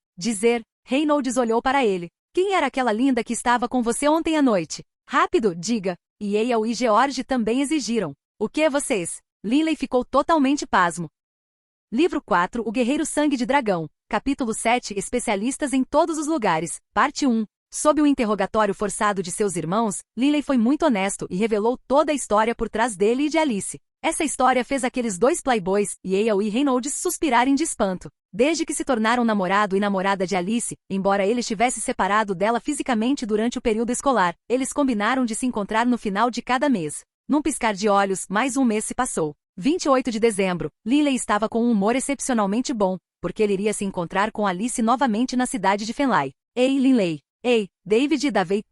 Reynolds olhou para ele. Quem era aquela linda que estava com você ontem à noite? Rápido, diga. Yale e George também exigiram. O que é vocês? Lily ficou totalmente pasmo. Livro 4, O Guerreiro Sangue de Dragão. Capítulo 7, Especialistas em todos os lugares. Parte 1. Sob o interrogatório forçado de seus irmãos, Lily foi muito honesto e revelou toda a história por trás dele e de Alice. Essa história fez aqueles dois playboys, Yale e Reynolds, suspirarem de espanto. Desde que se tornaram namorado e namorada de Alice, embora ele estivesse separado dela fisicamente durante o período escolar, eles combinaram de se encontrar no final de cada mês. Num piscar de olhos, mais um mês se passou. 28 de dezembro, Lily estava com um humor excepcionalmente bom, porque ele iria se encontrar com Alice novamente na cidade de Fenlai. Ei, Lily. Ei, David e Davey.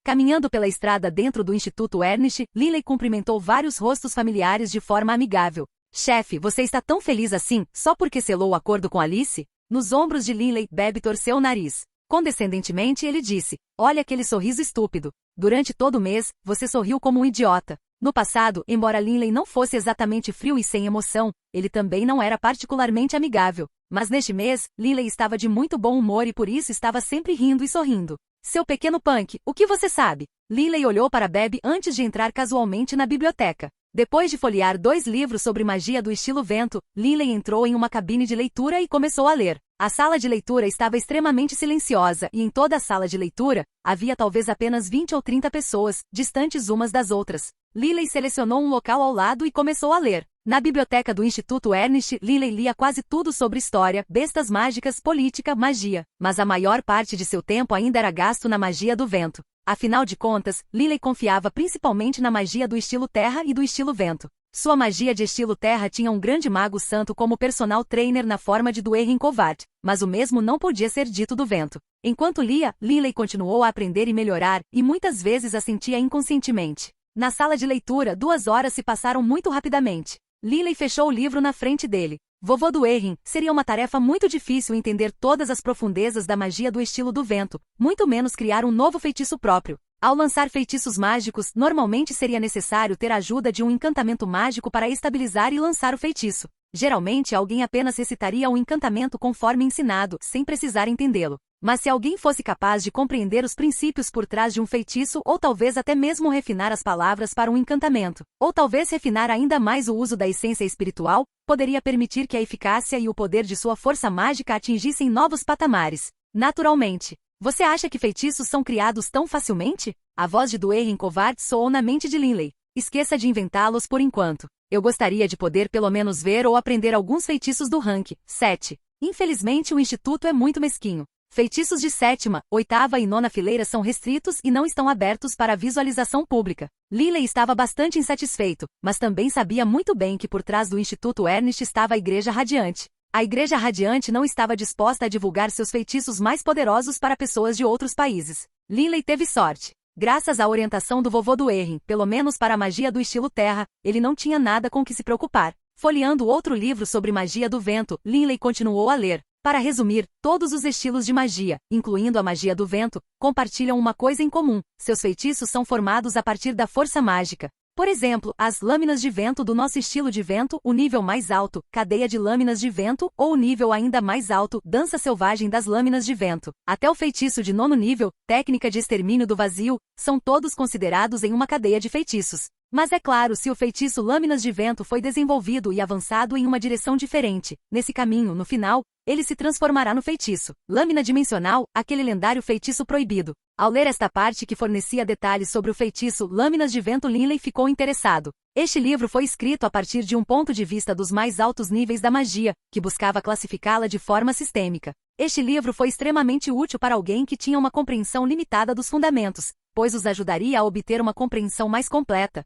Caminhando pela estrada dentro do Instituto Ernest, Lily cumprimentou vários rostos familiares de forma amigável. Chefe, você está tão feliz assim, só porque selou o acordo com Alice? Nos ombros de Lily, Beb torceu o nariz. Condescendentemente ele disse, olha aquele sorriso estúpido. Durante todo o mês, você sorriu como um idiota. No passado, embora Lily não fosse exatamente frio e sem emoção, ele também não era particularmente amigável. Mas neste mês, Lily estava de muito bom humor e por isso estava sempre rindo e sorrindo. Seu pequeno punk, o que você sabe? Lily olhou para Beb antes de entrar casualmente na biblioteca. Depois de folhear 2 livros sobre magia do estilo vento, Lily entrou em uma cabine de leitura e começou a ler. A sala de leitura estava extremamente silenciosa e em toda a sala de leitura, havia talvez apenas 20 ou 30 pessoas, distantes umas das outras. Lily selecionou um local ao lado e começou a ler. Na biblioteca do Instituto Ernest, Lily lia quase tudo sobre história, bestas mágicas, política, magia. Mas a maior parte de seu tempo ainda era gasto na magia do vento. Afinal de contas, Lily confiava principalmente na magia do estilo terra e do estilo vento. Sua magia de estilo terra tinha um grande mago santo como personal trainer na forma de Duerrin Kovart, mas o mesmo não podia ser dito do vento. Enquanto lia, Linley continuou a aprender e melhorar, e muitas vezes a sentia inconscientemente. Na sala de leitura, 2 horas se passaram muito rapidamente. Linley fechou o livro na frente dele. Vovô Duerrin, seria uma tarefa muito difícil entender todas as profundezas da magia do estilo do vento, muito menos criar um novo feitiço próprio. Ao lançar feitiços mágicos, normalmente seria necessário ter a ajuda de um encantamento mágico para estabilizar e lançar o feitiço. Geralmente alguém apenas recitaria o encantamento conforme ensinado, sem precisar entendê-lo. Mas se alguém fosse capaz de compreender os princípios por trás de um feitiço ou talvez até mesmo refinar as palavras para um encantamento, ou talvez refinar ainda mais o uso da essência espiritual, poderia permitir que a eficácia e o poder de sua força mágica atingissem novos patamares. Naturalmente. Você acha que feitiços são criados tão facilmente? A voz de Duerrin Kovart soou na mente de Linley. Esqueça de inventá-los por enquanto. Eu gostaria de poder pelo menos ver ou aprender alguns feitiços do rank 7. Infelizmente o instituto é muito mesquinho. Feitiços de 7ª, 8ª e 9ª fileira são restritos e não estão abertos para visualização pública. Linley estava bastante insatisfeito, mas também sabia muito bem que por trás do Instituto Ernest estava a Igreja Radiante. A Igreja Radiante não estava disposta a divulgar seus feitiços mais poderosos para pessoas de outros países. Linley teve sorte. Graças à orientação do vovô Duerrin, pelo menos para a magia do estilo terra, ele não tinha nada com que se preocupar. Folheando outro livro sobre magia do vento, Linley continuou a ler. Para resumir, todos os estilos de magia, incluindo a magia do vento, compartilham uma coisa em comum: seus feitiços são formados a partir da força mágica. Por exemplo, as lâminas de vento do nosso estilo de vento, o nível mais alto, cadeia de lâminas de vento, ou o nível ainda mais alto, dança selvagem das lâminas de vento, até o feitiço de 9º nível, técnica de extermínio do vazio, são todos considerados em uma cadeia de feitiços. Mas é claro, se o feitiço Lâminas de Vento foi desenvolvido e avançado em uma direção diferente, nesse caminho, no final, ele se transformará no feitiço Lâmina Dimensional, aquele lendário feitiço proibido. Ao ler esta parte que fornecia detalhes sobre o feitiço Lâminas de Vento, Linley ficou interessado. Este livro foi escrito a partir de um ponto de vista dos mais altos níveis da magia, que buscava classificá-la de forma sistêmica. Este livro foi extremamente útil para alguém que tinha uma compreensão limitada dos fundamentos, pois os ajudaria a obter uma compreensão mais completa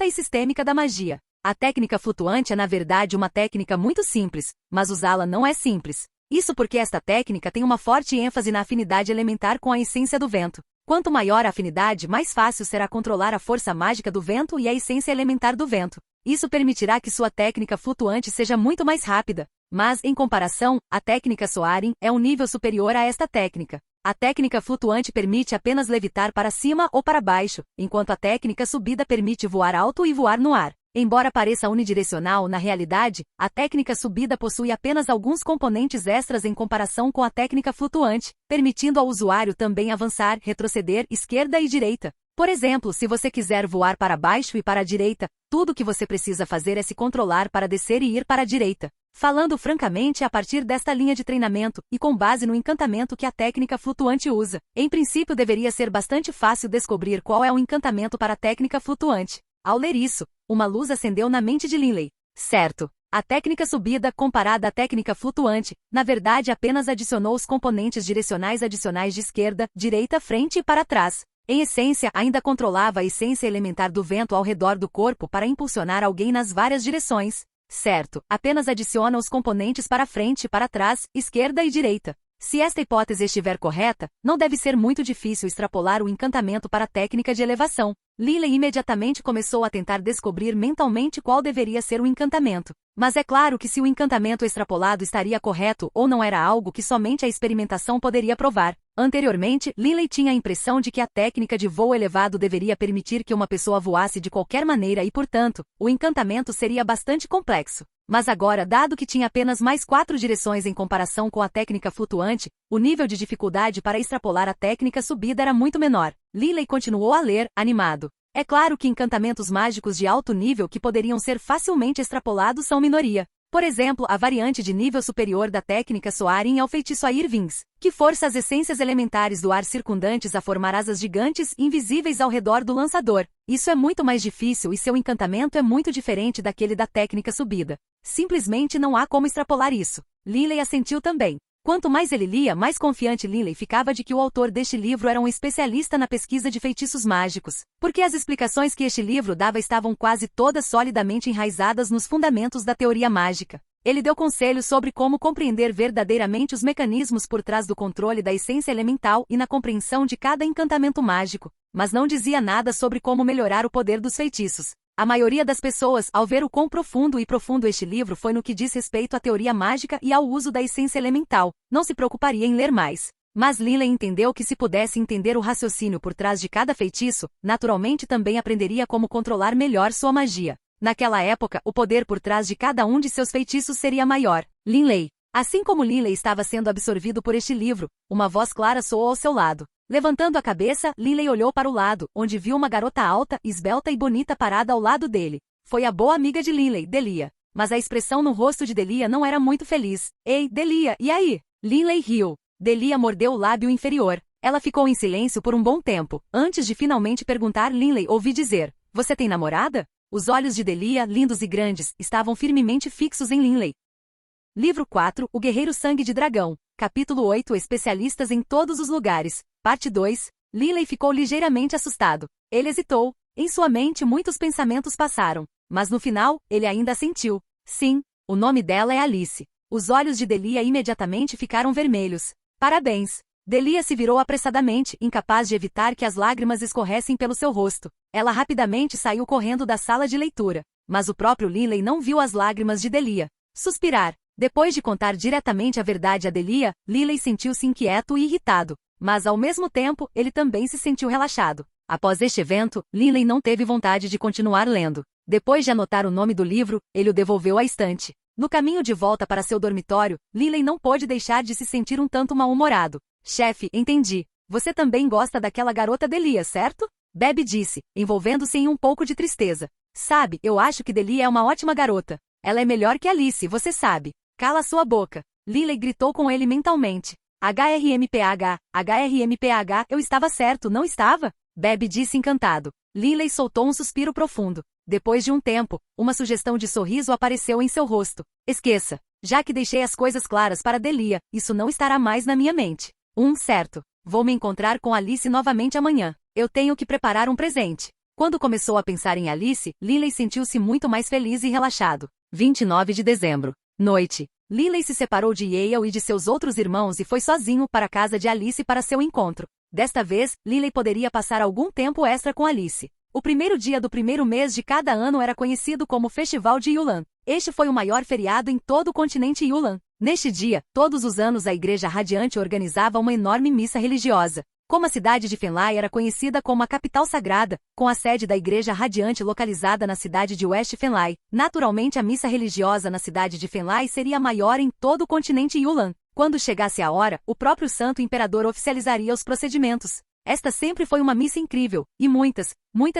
e sistêmica da magia. A técnica flutuante é na verdade uma técnica muito simples, mas usá-la não é simples. Isso porque esta técnica tem uma forte ênfase na afinidade elementar com a essência do vento. Quanto maior a afinidade, mais fácil será controlar a força mágica do vento e a essência elementar do vento. Isso permitirá que sua técnica flutuante seja muito mais rápida. Mas, em comparação, a técnica Soaring é um nível superior a esta técnica. A técnica flutuante permite apenas levitar para cima ou para baixo, enquanto a técnica subida permite voar alto e voar no ar. Embora pareça unidirecional, na realidade, a técnica subida possui apenas alguns componentes extras em comparação com a técnica flutuante, permitindo ao usuário também avançar, retroceder, esquerda e direita. Por exemplo, se você quiser voar para baixo e para a direita, tudo o que você precisa fazer é se controlar para descer e ir para a direita. Falando francamente, a partir desta linha de treinamento, e com base no encantamento que a técnica flutuante usa, em princípio deveria ser bastante fácil descobrir qual é o encantamento para a técnica flutuante. Ao ler isso, uma luz acendeu na mente de Linley. Certo. A técnica subida, comparada à técnica flutuante, na verdade apenas adicionou os componentes direcionais adicionais de esquerda, direita, frente e para trás. Em essência, ainda controlava a essência elementar do vento ao redor do corpo para impulsionar alguém nas várias direções. Certo, apenas adiciona os componentes para frente, para trás, esquerda e direita. Se esta hipótese estiver correta, não deve ser muito difícil extrapolar o encantamento para a técnica de elevação. Linley imediatamente começou a tentar descobrir mentalmente qual deveria ser o encantamento. Mas é claro que se o encantamento extrapolado estaria correto ou não era algo que somente a experimentação poderia provar. Anteriormente, Linley tinha a impressão de que a técnica de voo elevado deveria permitir que uma pessoa voasse de qualquer maneira e, portanto, o encantamento seria bastante complexo. Mas agora, dado que tinha apenas mais 4 direções em comparação com a técnica flutuante, o nível de dificuldade para extrapolar a técnica subida era muito menor. Linley continuou a ler, animado. É claro que encantamentos mágicos de alto nível que poderiam ser facilmente extrapolados são minoria. Por exemplo, a variante de nível superior da técnica Soaring é o feitiço Air Wings, que força as essências elementares do ar circundantes a formar asas gigantes, invisíveis ao redor do lançador. Isso é muito mais difícil e seu encantamento é muito diferente daquele da técnica subida. Simplesmente não há como extrapolar isso. Linley assentiu também. Quanto mais ele lia, mais confiante Linley ficava de que o autor deste livro era um especialista na pesquisa de feitiços mágicos, porque as explicações que este livro dava estavam quase todas solidamente enraizadas nos fundamentos da teoria mágica. Ele deu conselhos sobre como compreender verdadeiramente os mecanismos por trás do controle da essência elemental e na compreensão de cada encantamento mágico, mas não dizia nada sobre como melhorar o poder dos feitiços. A maioria das pessoas, ao ver o quão profundo este livro foi no que diz respeito à teoria mágica e ao uso da essência elemental, não se preocuparia em ler mais. Mas Linley entendeu que se pudesse entender o raciocínio por trás de cada feitiço, naturalmente também aprenderia como controlar melhor sua magia. Naquela época, o poder por trás de cada um de seus feitiços seria maior. Linley. Assim como Linley estava sendo absorvido por este livro, uma voz clara soou ao seu lado. Levantando a cabeça, Linley olhou para o lado, onde viu uma garota alta, esbelta e bonita parada ao lado dele. Foi a boa amiga de Linley, Delia. Mas a expressão no rosto de Delia não era muito feliz. Ei, Delia, e aí? Linley riu. Delia mordeu o lábio inferior. Ela ficou em silêncio por um bom tempo, antes de finalmente perguntar. Linley ouvi dizer, você tem namorada? Os olhos de Delia, lindos e grandes, estavam firmemente fixos em Linley. Livro 4, O Guerreiro Sangue de Dragão. Capítulo 8, Especialistas em todos os lugares. Parte 2. Linley ficou ligeiramente assustado. Ele hesitou. Em sua mente muitos pensamentos passaram. Mas no final, ele ainda assentiu. Sim, o nome dela é Alice. Os olhos de Delia imediatamente ficaram vermelhos. Parabéns. Delia se virou apressadamente, incapaz de evitar que as lágrimas escorressem pelo seu rosto. Ela rapidamente saiu correndo da sala de leitura. Mas o próprio Linley não viu as lágrimas de Delia. Suspirar. Depois de contar diretamente a verdade a Delia, Linley sentiu-se inquieto e irritado. Mas ao mesmo tempo, ele também se sentiu relaxado. Após este evento, Linley não teve vontade de continuar lendo. Depois de anotar o nome do livro, ele o devolveu à estante. No caminho de volta para seu dormitório, Linley não pôde deixar de se sentir um tanto mal-humorado. Chefe, entendi. Você também gosta daquela garota Delia, certo? Debbie disse, envolvendo-se em um pouco de tristeza. Sabe, eu acho que Delia é uma ótima garota. Ela é melhor que Alice, você sabe. Cala sua boca. Linley gritou com ele mentalmente. HRMPH, eu estava certo, não estava? Debbie disse encantado. Linley soltou um suspiro profundo. Depois de um tempo, uma sugestão de sorriso apareceu em seu rosto. Esqueça. Já que deixei as coisas claras para Delia, isso não estará mais na minha mente. Certo. Vou me encontrar com Alice novamente amanhã. Eu tenho que preparar um presente. Quando começou a pensar em Alice, Linley sentiu-se muito mais feliz e relaxado. 29 de dezembro. Noite. Linley se separou de Yale e de seus outros irmãos e foi sozinho para a casa de Alice para seu encontro. Desta vez, Linley poderia passar algum tempo extra com Alice. O primeiro dia do primeiro mês de cada ano era conhecido como Festival de Yulan. Este foi o maior feriado em todo o continente Yulan. Neste dia, todos os anos a Igreja Radiante organizava uma enorme missa religiosa. Como a cidade de Fenlai era conhecida como a capital sagrada, com a sede da Igreja Radiante localizada na cidade de West Fenlai, naturalmente a missa religiosa na cidade de Fenlai seria a maior em todo o continente Yulan. Quando chegasse a hora, o próprio Santo Imperador oficializaria os procedimentos. Esta sempre foi uma missa incrível, e muitas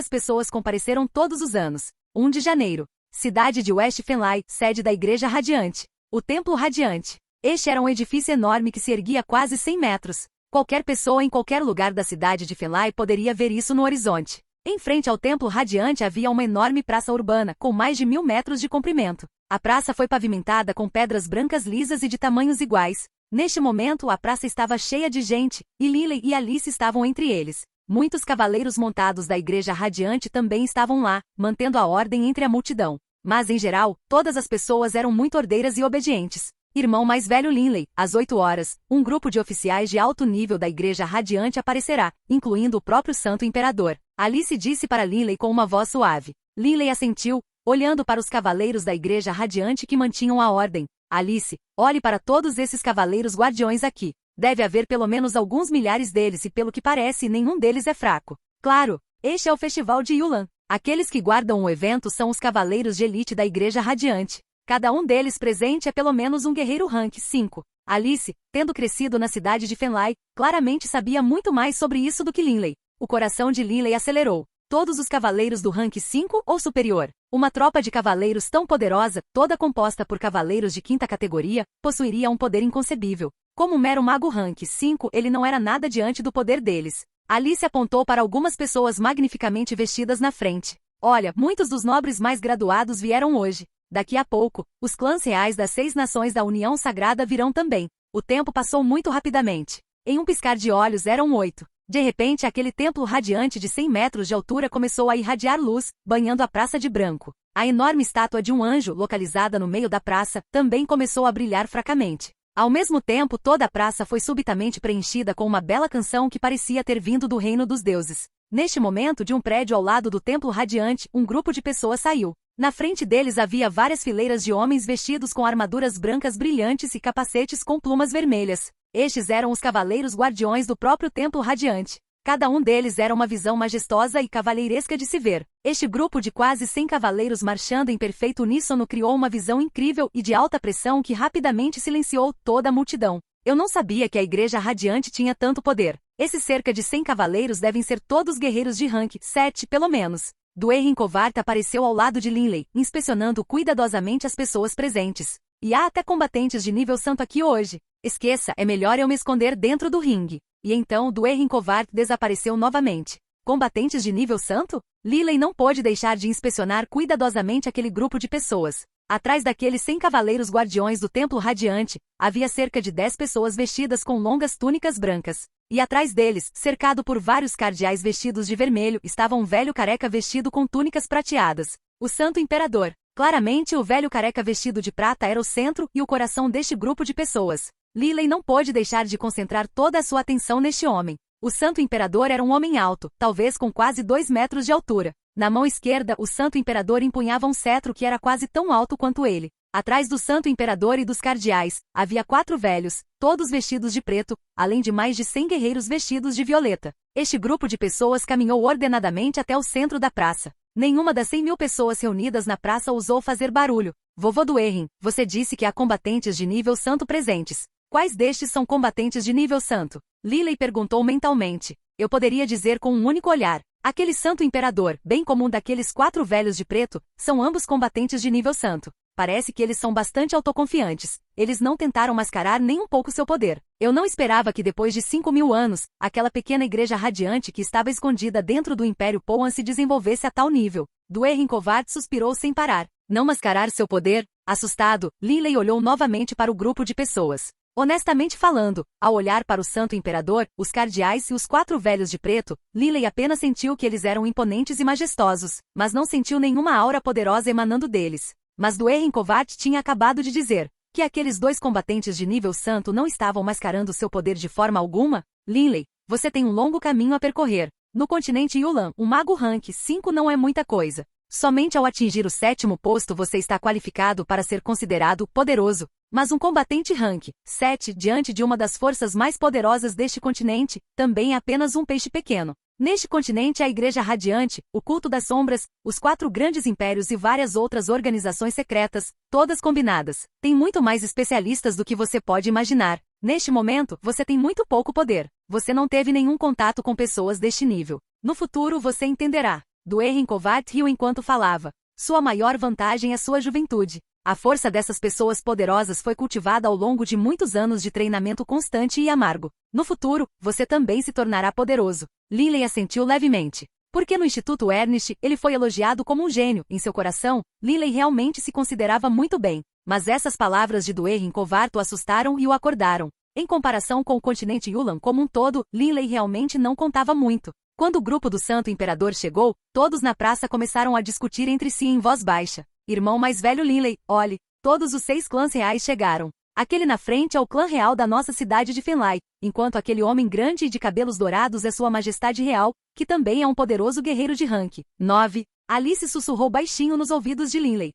pessoas compareceram todos os anos. 1 de janeiro. Cidade de West Fenlai, sede da Igreja Radiante. O Templo Radiante. Este era um edifício enorme que se erguia quase 100 metros. Qualquer pessoa em qualquer lugar da cidade de Fenlai poderia ver isso no horizonte. Em frente ao Templo Radiante havia uma enorme praça urbana, com mais de 1000 metros de comprimento. A praça foi pavimentada com pedras brancas lisas e de tamanhos iguais. Neste momento a praça estava cheia de gente, e Linley e Alice estavam entre eles. Muitos cavaleiros montados da Igreja Radiante também estavam lá, mantendo a ordem entre a multidão. Mas em geral, todas as pessoas eram muito ordeiras e obedientes. Irmão mais velho Linley, às 8 horas, um grupo de oficiais de alto nível da Igreja Radiante aparecerá, incluindo o próprio Santo Imperador. Alice disse para Linley com uma voz suave. Linley assentiu, olhando para os cavaleiros da Igreja Radiante que mantinham a ordem. Alice, olhe para todos esses cavaleiros guardiões aqui. Deve haver pelo menos alguns milhares deles e pelo que parece nenhum deles é fraco. Claro, este é o Festival de Yulan. Aqueles que guardam o evento são os cavaleiros de elite da Igreja Radiante. Cada um deles presente é pelo menos um guerreiro rank 5. Alice, tendo crescido na cidade de Fenlai, claramente sabia muito mais sobre isso do que Linley. O coração de Linley acelerou. Todos os cavaleiros do rank 5 ou superior. Uma tropa de cavaleiros tão poderosa, toda composta por cavaleiros de 5ª categoria, possuiria um poder inconcebível. Como um mero mago rank 5, ele não era nada diante do poder deles. Alice apontou para algumas pessoas magnificamente vestidas na frente. Olha, muitos dos nobres mais graduados vieram hoje. Daqui a pouco, os clãs reais das 6 nações da União Sagrada virão também. O tempo passou muito rapidamente. Em um piscar de olhos eram 8. De repente, aquele templo radiante de 100 metros de altura começou a irradiar luz, banhando a praça de branco. A enorme estátua de um anjo, localizada no meio da praça, também começou a brilhar fracamente. Ao mesmo tempo, toda a praça foi subitamente preenchida com uma bela canção que parecia ter vindo do reino dos deuses. Neste momento, de um prédio ao lado do templo radiante, um grupo de pessoas saiu. Na frente deles havia várias fileiras de homens vestidos com armaduras brancas brilhantes e capacetes com plumas vermelhas. Estes eram os cavaleiros guardiões do próprio templo radiante. Cada um deles era uma visão majestosa e cavalheiresca de se ver. Este grupo de quase 100 cavaleiros marchando em perfeito uníssono criou uma visão incrível e de alta pressão que rapidamente silenciou toda a multidão. Eu não sabia que a Igreja Radiante tinha tanto poder. Esses cerca de 100 cavaleiros devem ser todos guerreiros de rank 7, pelo menos. Duerrin Kovart apareceu ao lado de Linley, inspecionando cuidadosamente as pessoas presentes. E há até combatentes de nível santo aqui hoje. Esqueça, é melhor eu me esconder dentro do ringue. E então Duerrin Kovart desapareceu novamente. Combatentes de nível santo? Linley não pôde deixar de inspecionar cuidadosamente aquele grupo de pessoas. Atrás daqueles 100 cavaleiros guardiões do Templo Radiante, havia cerca de 10 pessoas vestidas com longas túnicas brancas. E atrás deles, cercado por vários cardeais vestidos de vermelho, estava um velho careca vestido com túnicas prateadas. O Santo Imperador. Claramente, o velho careca vestido de prata era o centro e o coração deste grupo de pessoas. Linley não pôde deixar de concentrar toda a sua atenção neste homem. O Santo Imperador era um homem alto, talvez com quase 2 metros de altura. Na mão esquerda, o Santo Imperador empunhava um cetro que era quase tão alto quanto ele. Atrás do Santo Imperador e dos cardeais, havia 4 velhos, todos vestidos de preto, além de mais de 100 guerreiros vestidos de violeta. Este grupo de pessoas caminhou ordenadamente até o centro da praça. Nenhuma das 100.000 pessoas reunidas na praça ousou fazer barulho. Vovô Duerrin, você disse que há combatentes de nível santo presentes. Quais destes são combatentes de nível santo? Linley perguntou mentalmente. Eu poderia dizer com um único olhar. Aquele Santo Imperador, bem como um daqueles 4 velhos de preto, são ambos combatentes de nível santo. Parece que eles são bastante autoconfiantes. Eles não tentaram mascarar nem um pouco seu poder. Eu não esperava que depois de 5.000 anos, aquela pequena igreja radiante que estava escondida dentro do Império Poan se desenvolvesse a tal nível. Duerrin Kovart suspirou sem parar. Não mascarar seu poder? Assustado, Linley olhou novamente para o grupo de pessoas. Honestamente falando, ao olhar para o Santo Imperador, os cardeais e os 4 velhos de preto, Linley apenas sentiu que eles eram imponentes e majestosos, mas não sentiu nenhuma aura poderosa emanando deles. Mas Duerrin Kovart tinha acabado de dizer que aqueles 2 combatentes de nível santo não estavam mascarando seu poder de forma alguma. Linley, você tem um longo caminho a percorrer. No continente Yulan, um mago rank 5 não é muita coisa. Somente ao atingir o 7º posto você está qualificado para ser considerado poderoso. Mas um combatente rank 7 diante de uma das forças mais poderosas deste continente, também é apenas um peixe pequeno. Neste continente a Igreja Radiante, o Culto das Sombras, os 4 grandes impérios e várias outras organizações secretas, todas combinadas. Tem muito mais especialistas do que você pode imaginar. Neste momento, você tem muito pouco poder. Você não teve nenhum contato com pessoas deste nível. No futuro você entenderá. Duerrin Kovart riu enquanto falava. Sua maior vantagem é sua juventude. A força dessas pessoas poderosas foi cultivada ao longo de muitos anos de treinamento constante e amargo. No futuro, você também se tornará poderoso. Linley assentiu levemente. Porque no Instituto Ernest, ele foi elogiado como um gênio. Em seu coração, Linley realmente se considerava muito bem. Mas essas palavras de Duerrin Kovart o assustaram e o acordaram. Em comparação com o continente Yulan como um todo, Linley realmente não contava muito. Quando o grupo do Santo Imperador chegou, todos na praça começaram a discutir entre si em voz baixa. Irmão mais velho Linley, olhe, todos os 6 clãs reais chegaram. Aquele na frente é o clã real da nossa cidade de Fenlai, enquanto aquele homem grande e de cabelos dourados é sua majestade real, que também é um poderoso guerreiro de rank 9. Alice sussurrou baixinho nos ouvidos de Linley.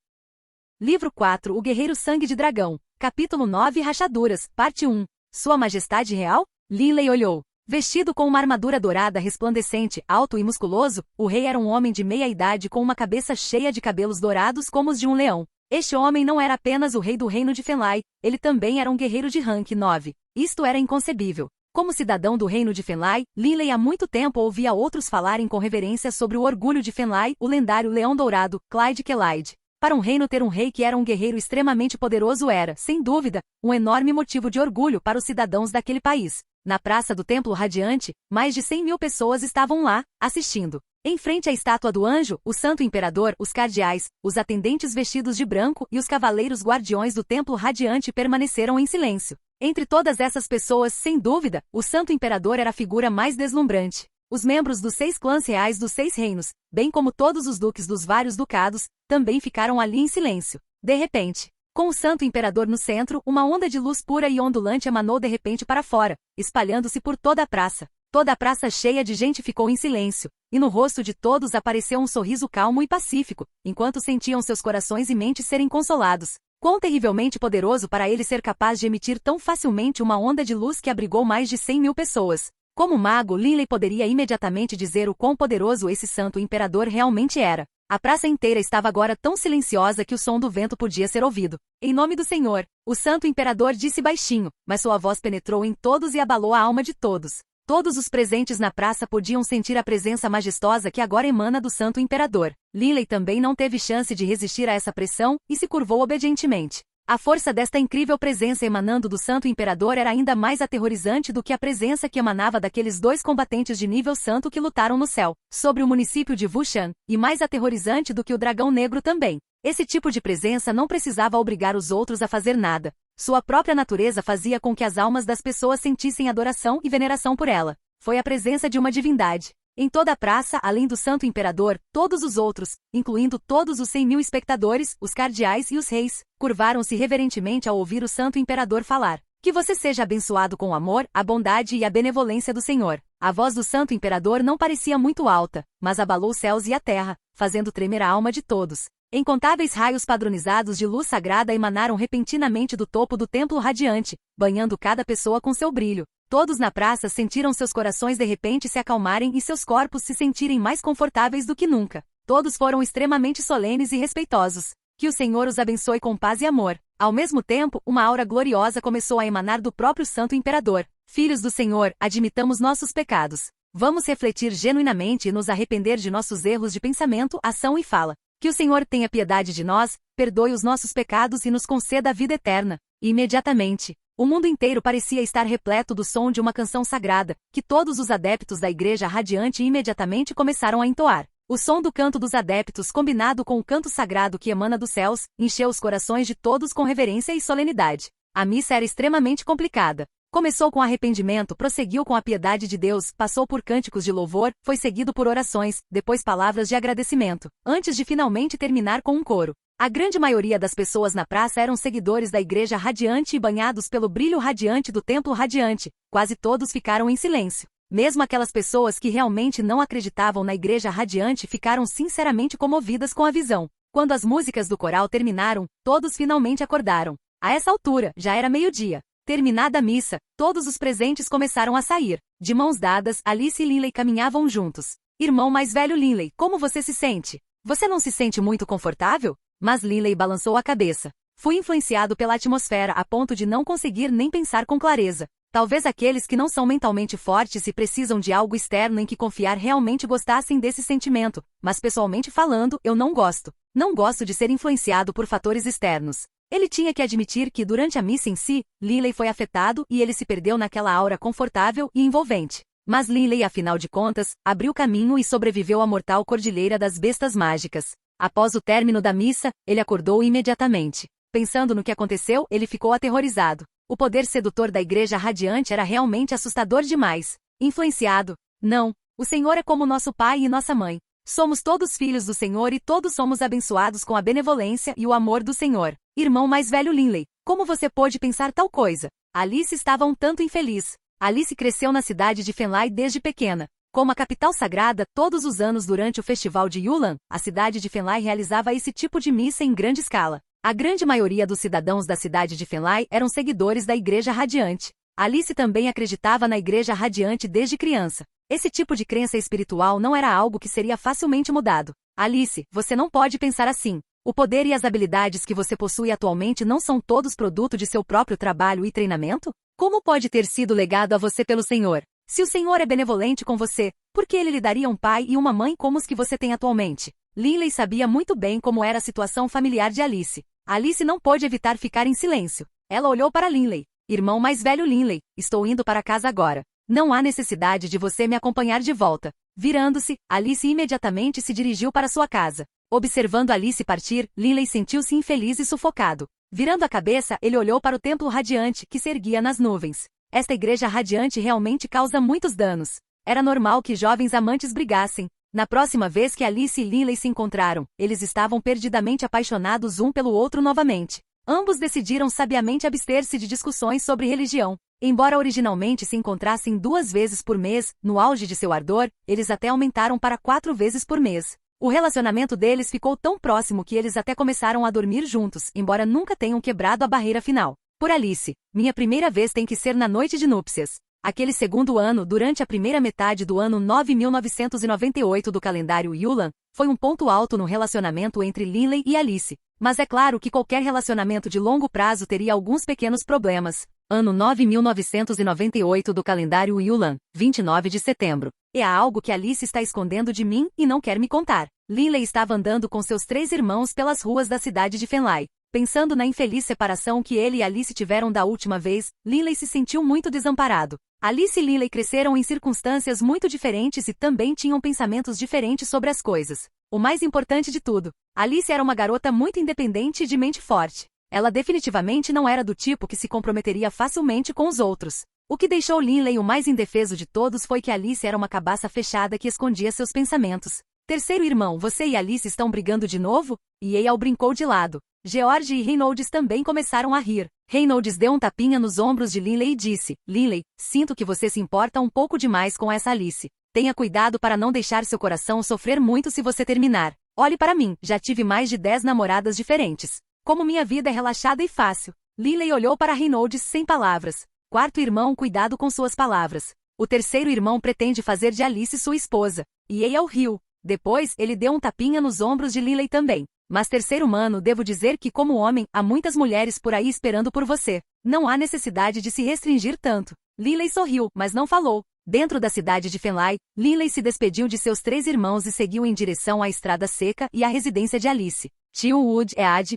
Livro 4 O Guerreiro Sangue de Dragão, Capítulo 9 Rachaduras, Parte 1. Sua majestade real? Linley olhou. Vestido com uma armadura dourada resplandecente, alto e musculoso, o rei era um homem de meia idade com uma cabeça cheia de cabelos dourados como os de um leão. Este homem não era apenas o rei do reino de Fenlai, ele também era um guerreiro de rank 9. Isto era inconcebível. Como cidadão do reino de Fenlai, Linley há muito tempo ouvia outros falarem com reverência sobre o orgulho de Fenlai, o lendário leão dourado, Clyde Kelaide. Para um reino ter um rei que era um guerreiro extremamente poderoso era, sem dúvida, um enorme motivo de orgulho para os cidadãos daquele país. Na praça do Templo Radiante, mais de 100.000 pessoas estavam lá, assistindo. Em frente à estátua do anjo, o Santo Imperador, os cardeais, os atendentes vestidos de branco e os cavaleiros guardiões do Templo Radiante permaneceram em silêncio. Entre todas essas pessoas, sem dúvida, o Santo Imperador era a figura mais deslumbrante. Os membros dos 6 clãs reais dos 6 reinos, bem como todos os duques dos vários ducados, também ficaram ali em silêncio. De repente, com o Santo Imperador no centro, uma onda de luz pura e ondulante emanou de repente para fora, espalhando-se por toda a praça. Toda a praça cheia de gente ficou em silêncio, e no rosto de todos apareceu um sorriso calmo e pacífico, enquanto sentiam seus corações e mentes serem consolados. Quão terrivelmente poderoso para ele ser capaz de emitir tão facilmente uma onda de luz que abrigou mais de 100.000 pessoas. Como mago, Linley poderia imediatamente dizer o quão poderoso esse Santo Imperador realmente era. A praça inteira estava agora tão silenciosa que o som do vento podia ser ouvido. Em nome do Senhor, o Santo Imperador disse baixinho, mas sua voz penetrou em todos e abalou a alma de todos. Todos os presentes na praça podiam sentir a presença majestosa que agora emana do Santo Imperador. Linley também não teve chance de resistir a essa pressão e se curvou obedientemente. A força desta incrível presença emanando do Santo Imperador era ainda mais aterrorizante do que a presença que emanava daqueles 2 combatentes de nível santo que lutaram no céu, sobre o município de Wushan, e mais aterrorizante do que o dragão negro também. Esse tipo de presença não precisava obrigar os outros a fazer nada. Sua própria natureza fazia com que as almas das pessoas sentissem adoração e veneração por ela. Foi a presença de uma divindade. Em toda a praça, além do Santo Imperador, todos os outros, incluindo todos os 100.000 espectadores, os cardeais e os reis, curvaram-se reverentemente ao ouvir o Santo Imperador falar. Que você seja abençoado com o amor, a bondade e a benevolência do Senhor. A voz do Santo Imperador não parecia muito alta, mas abalou os céus e a terra, fazendo tremer a alma de todos. Incontáveis raios padronizados de luz sagrada emanaram repentinamente do topo do templo radiante, banhando cada pessoa com seu brilho. Todos na praça sentiram seus corações de repente se acalmarem e seus corpos se sentirem mais confortáveis do que nunca. Todos foram extremamente solenes e respeitosos. Que o Senhor os abençoe com paz e amor. Ao mesmo tempo, uma aura gloriosa começou a emanar do próprio Santo Imperador. Filhos do Senhor, admitamos nossos pecados. Vamos refletir genuinamente e nos arrepender de nossos erros de pensamento, ação e fala. Que o Senhor tenha piedade de nós, perdoe os nossos pecados e nos conceda a vida eterna. E imediatamente, o mundo inteiro parecia estar repleto do som de uma canção sagrada, que todos os adeptos da Igreja Radiante imediatamente começaram a entoar. O som do canto dos adeptos, combinado com o canto sagrado que emana dos céus, encheu os corações de todos com reverência e solenidade. A missa era extremamente complicada. Começou com arrependimento, prosseguiu com a piedade de Deus, passou por cânticos de louvor, foi seguido por orações, depois palavras de agradecimento, antes de finalmente terminar com um coro. A grande maioria das pessoas na praça eram seguidores da Igreja Radiante e banhados pelo brilho radiante do Templo Radiante. Quase todos ficaram em silêncio. Mesmo aquelas pessoas que realmente não acreditavam na Igreja Radiante ficaram sinceramente comovidas com a visão. Quando as músicas do coral terminaram, todos finalmente acordaram. A essa altura, já era meio-dia. Terminada a missa, todos os presentes começaram a sair. De mãos dadas, Alice e Linley caminhavam juntos. Irmão mais velho Linley, como você se sente? Você não se sente muito confortável? Mas Linley balançou a cabeça. Fui influenciado pela atmosfera a ponto de não conseguir nem pensar com clareza. Talvez aqueles que não são mentalmente fortes e precisam de algo externo em que confiar realmente gostassem desse sentimento, mas pessoalmente falando, eu não gosto. Não gosto de ser influenciado por fatores externos. Ele tinha que admitir que durante a missa em si, Linley foi afetado e ele se perdeu naquela aura confortável e envolvente. Mas Linley, afinal de contas, abriu caminho e sobreviveu à mortal cordilheira das bestas mágicas. Após o término da missa, ele acordou imediatamente. Pensando no que aconteceu, ele ficou aterrorizado. O poder sedutor da Igreja Radiante era realmente assustador demais. Influenciado? Não. O Senhor é como nosso Pai e nossa Mãe. Somos todos filhos do Senhor e todos somos abençoados com a benevolência e o amor do Senhor. Irmão mais velho Linley, como você pôde pensar tal coisa? Alice estava um tanto infeliz. Alice cresceu na cidade de Fenlai desde pequena. Como a capital sagrada, todos os anos durante o festival de Yulan, a cidade de Fenlai realizava esse tipo de missa em grande escala. A grande maioria dos cidadãos da cidade de Fenlai eram seguidores da Igreja Radiante. Alice também acreditava na Igreja Radiante desde criança. Esse tipo de crença espiritual não era algo que seria facilmente mudado. Alice, você não pode pensar assim. O poder e as habilidades que você possui atualmente não são todos produto de seu próprio trabalho e treinamento? Como pode ter sido legado a você pelo Senhor? Se o Senhor é benevolente com você, por que ele lhe daria um pai e uma mãe como os que você tem atualmente? Linley sabia muito bem como era a situação familiar de Alice. Alice não pôde evitar ficar em silêncio. Ela olhou para Linley. Irmão mais velho Linley, estou indo para casa agora. Não há necessidade de você me acompanhar de volta. Virando-se, Alice imediatamente se dirigiu para sua casa. Observando Alice partir, Linley sentiu-se infeliz e sufocado. Virando a cabeça, ele olhou para o templo radiante que se erguia nas nuvens. Esta igreja radiante realmente causa muitos danos. Era normal que jovens amantes brigassem. Na próxima vez que Alice e Linley se encontraram, eles estavam perdidamente apaixonados um pelo outro novamente. Ambos decidiram sabiamente abster-se de discussões sobre religião. Embora originalmente se encontrassem 2 vezes por mês, no auge de seu ardor, eles até aumentaram para 4 vezes por mês. O relacionamento deles ficou tão próximo que eles até começaram a dormir juntos, embora nunca tenham quebrado a barreira final. Por Alice, minha primeira vez tem que ser na noite de núpcias. Aquele segundo ano, durante a primeira metade do ano 9.998 do calendário Yulan, foi um ponto alto no relacionamento entre Linley e Alice. Mas é claro que qualquer relacionamento de longo prazo teria alguns pequenos problemas. Ano 9.998 do calendário Yulan, 29 de setembro. É algo que Alice está escondendo de mim e não quer me contar. Linley estava andando com seus 3 irmãos pelas ruas da cidade de Fenlai. Pensando na infeliz separação que ele e Alice tiveram da última vez, Linley se sentiu muito desamparado. Alice e Linley cresceram em circunstâncias muito diferentes e também tinham pensamentos diferentes sobre as coisas. O mais importante de tudo, Alice era uma garota muito independente e de mente forte. Ela definitivamente não era do tipo que se comprometeria facilmente com os outros. O que deixou Linley o mais indefeso de todos foi que Alice era uma cabaça fechada que escondia seus pensamentos. Terceiro irmão, você e Alice estão brigando de novo? E Eyal brincou de lado. George e Reynolds também começaram a rir. Reynolds deu um tapinha nos ombros de Linley e disse, Linley, sinto que você se importa um pouco demais com essa Alice. Tenha cuidado para não deixar seu coração sofrer muito se você terminar. Olhe para mim, já tive mais de 10 namoradas diferentes. Como minha vida é relaxada e fácil. Linley olhou para Reynolds sem palavras. Quarto irmão, cuidado com suas palavras. O terceiro irmão pretende fazer de Alice sua esposa. E Eyal riu. Depois, ele deu um tapinha nos ombros de Linley também. Mas terceiro humano, devo dizer que como homem, há muitas mulheres por aí esperando por você. Não há necessidade de se restringir tanto. Linley sorriu, mas não falou. Dentro da cidade de Fenlai, Linley se despediu de seus 3 irmãos e seguiu em direção à estrada seca e à residência de Alice. Tio Wood é Ad.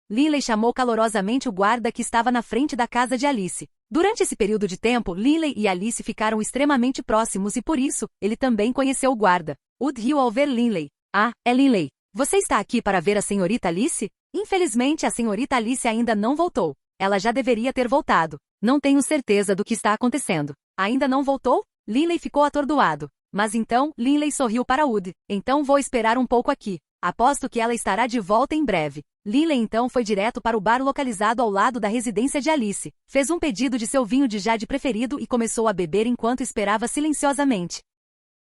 Linley chamou calorosamente o guarda que estava na frente da casa de Alice. Durante esse período de tempo, Linley e Alice ficaram extremamente próximos e por isso, ele também conheceu o guarda. Wood riu ao ver Linley. Ah, é Linley. Você está aqui para ver a senhorita Alice? Infelizmente a senhorita Alice ainda não voltou. Ela já deveria ter voltado. Não tenho certeza do que está acontecendo. Ainda não voltou? Linley ficou atordoado. Mas então, Linley sorriu para Wood. Então vou esperar um pouco aqui. Aposto que ela estará de volta em breve. Linley então foi direto para o bar localizado ao lado da residência de Alice. Fez um pedido de seu vinho de jade preferido e começou a beber enquanto esperava silenciosamente.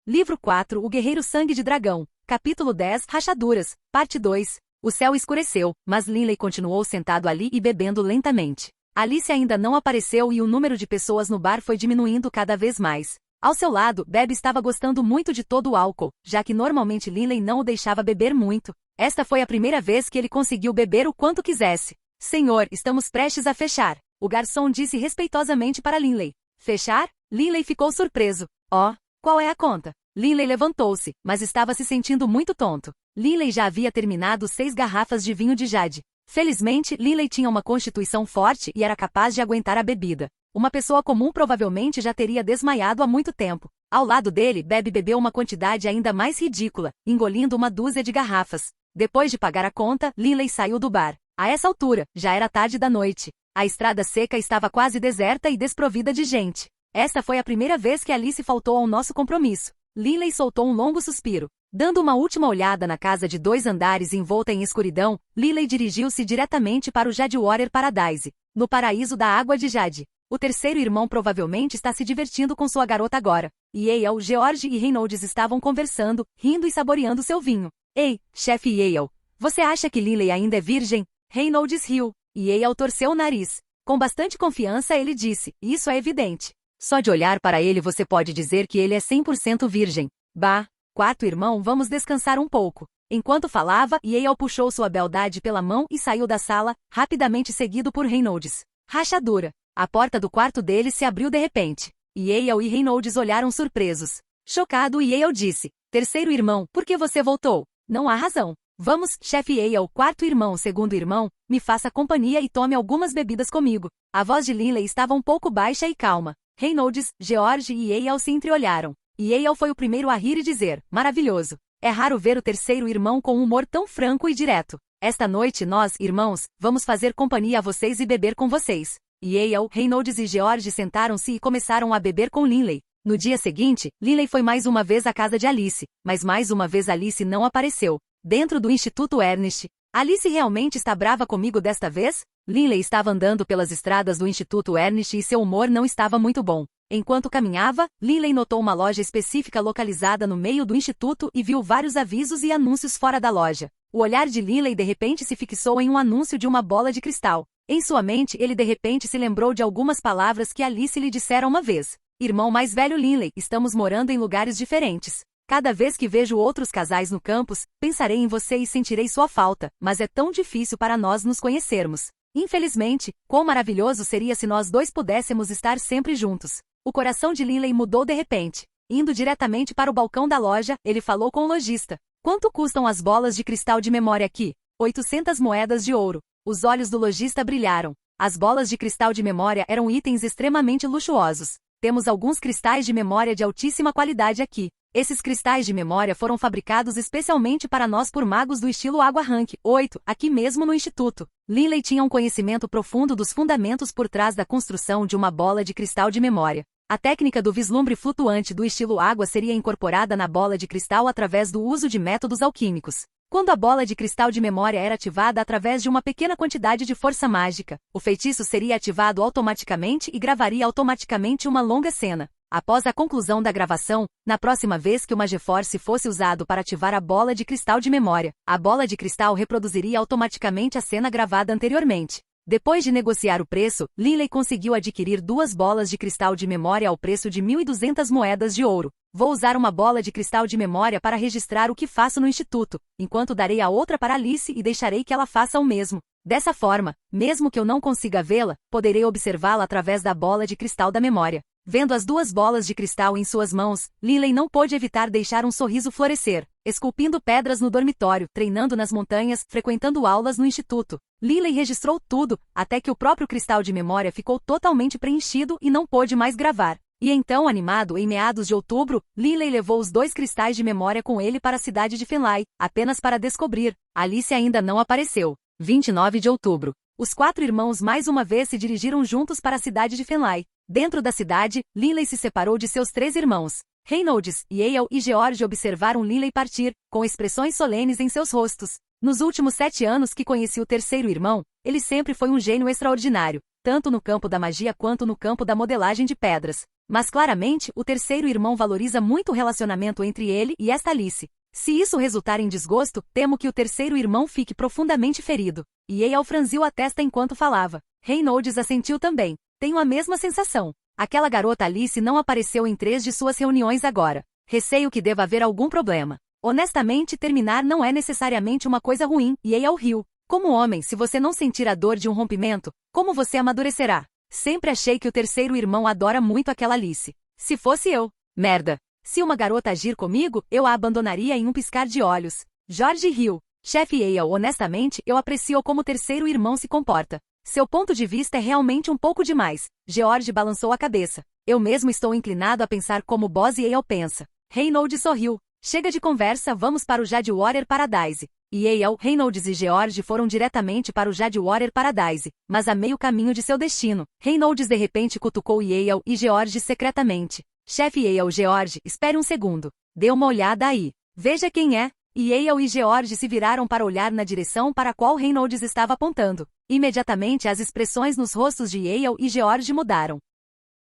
Livro 4 O Guerreiro Sangue de Dragão. Capítulo 10 Rachaduras. Parte 2. O céu escureceu, mas Linley continuou sentado ali e bebendo lentamente. Alice ainda não apareceu e o número de pessoas no bar foi diminuindo cada vez mais. Ao seu lado, Beb estava gostando muito de todo o álcool, já que normalmente Linley não o deixava beber muito. Esta foi a primeira vez que ele conseguiu beber o quanto quisesse. Senhor, estamos prestes a fechar. O garçom disse respeitosamente para Linley. Fechar? Linley ficou surpreso. Oh, qual é a conta? Linley levantou-se, mas estava se sentindo muito tonto. Linley já havia terminado 6 garrafas de vinho de jade. Felizmente, Linley tinha uma constituição forte e era capaz de aguentar a bebida. Uma pessoa comum provavelmente já teria desmaiado há muito tempo. Ao lado dele, Beb bebeu uma quantidade ainda mais ridícula, engolindo uma dúzia de garrafas. Depois de pagar a conta, Linley saiu do bar. A essa altura, já era tarde da noite. A estrada seca estava quase deserta e desprovida de gente. Esta foi a primeira vez que Alice faltou ao nosso compromisso. Linley soltou um longo suspiro. Dando uma última olhada na casa de 2 andares envolta em escuridão, Linley dirigiu-se diretamente para o Jadewater Paradise, no paraíso da água de Jade. O terceiro irmão provavelmente está se divertindo com sua garota agora. E Eyal, George e Reynolds estavam conversando, rindo e saboreando seu vinho. Ei, chefe Eyal, você acha que Linley ainda é virgem? Reynolds riu, e Eyal torceu o nariz. Com bastante confiança ele disse, isso é evidente. Só de olhar para ele você pode dizer que ele é 100% virgem. Bah, quarto irmão, vamos descansar um pouco. Enquanto falava, Eyal puxou sua beldade pela mão e saiu da sala, rapidamente seguido por Reynolds. Rachadura. A porta do quarto dele se abriu de repente. Eyal e Reynolds olharam surpresos. Chocado, Eyal disse, terceiro irmão, por que você voltou? Não há razão. Vamos, chefe Eyal, quarto irmão, segundo irmão, me faça companhia e tome algumas bebidas comigo. A voz de Linley estava um pouco baixa e calma. Reynolds, George e Eyal se entreolharam. E Yale foi o primeiro a rir e dizer, maravilhoso. É raro ver o terceiro irmão com um humor tão franco e direto. Esta noite nós, irmãos, vamos fazer companhia a vocês e beber com vocês. Yale, Reynolds e George sentaram-se e começaram a beber com Linley. No dia seguinte, Linley foi mais uma vez à casa de Alice, mas mais uma vez Alice não apareceu. Dentro do Instituto Ernest. Alice realmente está brava comigo desta vez? Linley estava andando pelas estradas do Instituto Ernest e seu humor não estava muito bom. Enquanto caminhava, Linley notou uma loja específica localizada no meio do instituto e viu vários avisos e anúncios fora da loja. O olhar de Linley de repente se fixou em um anúncio de uma bola de cristal. Em sua mente ele de repente se lembrou de algumas palavras que Alice lhe dissera uma vez. Irmão mais velho Linley, estamos morando em lugares diferentes. Cada vez que vejo outros casais no campus, pensarei em você e sentirei sua falta, mas é tão difícil para nós nos conhecermos. Infelizmente, quão maravilhoso seria se nós dois pudéssemos estar sempre juntos. O coração de Linley mudou de repente. Indo diretamente para o balcão da loja, ele falou com o lojista. Quanto custam as bolas de cristal de memória aqui? 800 moedas de ouro. Os olhos do lojista brilharam. As bolas de cristal de memória eram itens extremamente luxuosos. Temos alguns cristais de memória de altíssima qualidade aqui. Esses cristais de memória foram fabricados especialmente para nós por magos do estilo Água Rank 8, aqui mesmo no Instituto. Linley tinha um conhecimento profundo dos fundamentos por trás da construção de uma bola de cristal de memória. A técnica do vislumbre flutuante do estilo água seria incorporada na bola de cristal através do uso de métodos alquímicos. Quando a bola de cristal de memória era ativada através de uma pequena quantidade de força mágica, o feitiço seria ativado automaticamente e gravaria automaticamente uma longa cena. Após a conclusão da gravação, na próxima vez que o Magiforce fosse usado para ativar a bola de cristal de memória, a bola de cristal reproduziria automaticamente a cena gravada anteriormente. Depois de negociar o preço, Linley conseguiu adquirir 2 bolas de cristal de memória ao preço de 1.200 moedas de ouro. Vou usar uma bola de cristal de memória para registrar o que faço no instituto, enquanto darei a outra para Alice e deixarei que ela faça o mesmo. Dessa forma, mesmo que eu não consiga vê-la, poderei observá-la através da bola de cristal da memória. Vendo as 2 bolas de cristal em suas mãos, Linley não pôde evitar deixar um sorriso florescer, esculpindo pedras no dormitório, treinando nas montanhas, frequentando aulas no instituto. Linley registrou tudo, até que o próprio cristal de memória ficou totalmente preenchido e não pôde mais gravar. E então, animado, em meados de outubro, Linley levou os 2 cristais de memória com ele para a cidade de Fenley, apenas para descobrir. Alice ainda não apareceu. 29 de outubro. Os 4 irmãos mais uma vez se dirigiram juntos para a cidade de Fenley. Dentro da cidade, Linley se separou de seus 3 irmãos. Reynolds, Yale e George observaram Linley partir, com expressões solenes em seus rostos. Nos últimos 7 anos que conheci o terceiro irmão, ele sempre foi um gênio extraordinário, tanto no campo da magia quanto no campo da modelagem de pedras. Mas claramente, o terceiro irmão valoriza muito o relacionamento entre ele e esta Alice. Se isso resultar em desgosto, temo que o terceiro irmão fique profundamente ferido. Yale franziu a testa enquanto falava. Reynolds assentiu também. Tenho a mesma sensação. Aquela garota Alice não apareceu em 3 de suas reuniões agora. Receio que deva haver algum problema. Honestamente, terminar não é necessariamente uma coisa ruim, Yale riu. Como homem, se você não sentir a dor de um rompimento, como você amadurecerá? Sempre achei que o terceiro irmão adora muito aquela Alice. Se fosse eu. Merda. Se uma garota agir comigo, eu a abandonaria em um piscar de olhos. George riu. Chefe Yale, honestamente, eu aprecio como o terceiro irmão se comporta. Seu ponto de vista é realmente um pouco demais. George balançou a cabeça. Eu mesmo estou inclinado a pensar como Boss Yale pensa. Reynolds sorriu. Chega de conversa, vamos para o Jadwater Paradise. Yale, Reynolds e George foram diretamente para o Jadwater Paradise, mas a meio caminho de seu destino. Reynolds de repente cutucou Yale e George secretamente. Chefe Yale, George, espere um segundo. Dê uma olhada aí. Veja quem é. Yale e George se viraram para olhar na direção para a qual Reynolds estava apontando. Imediatamente as expressões nos rostos de Yale e George mudaram.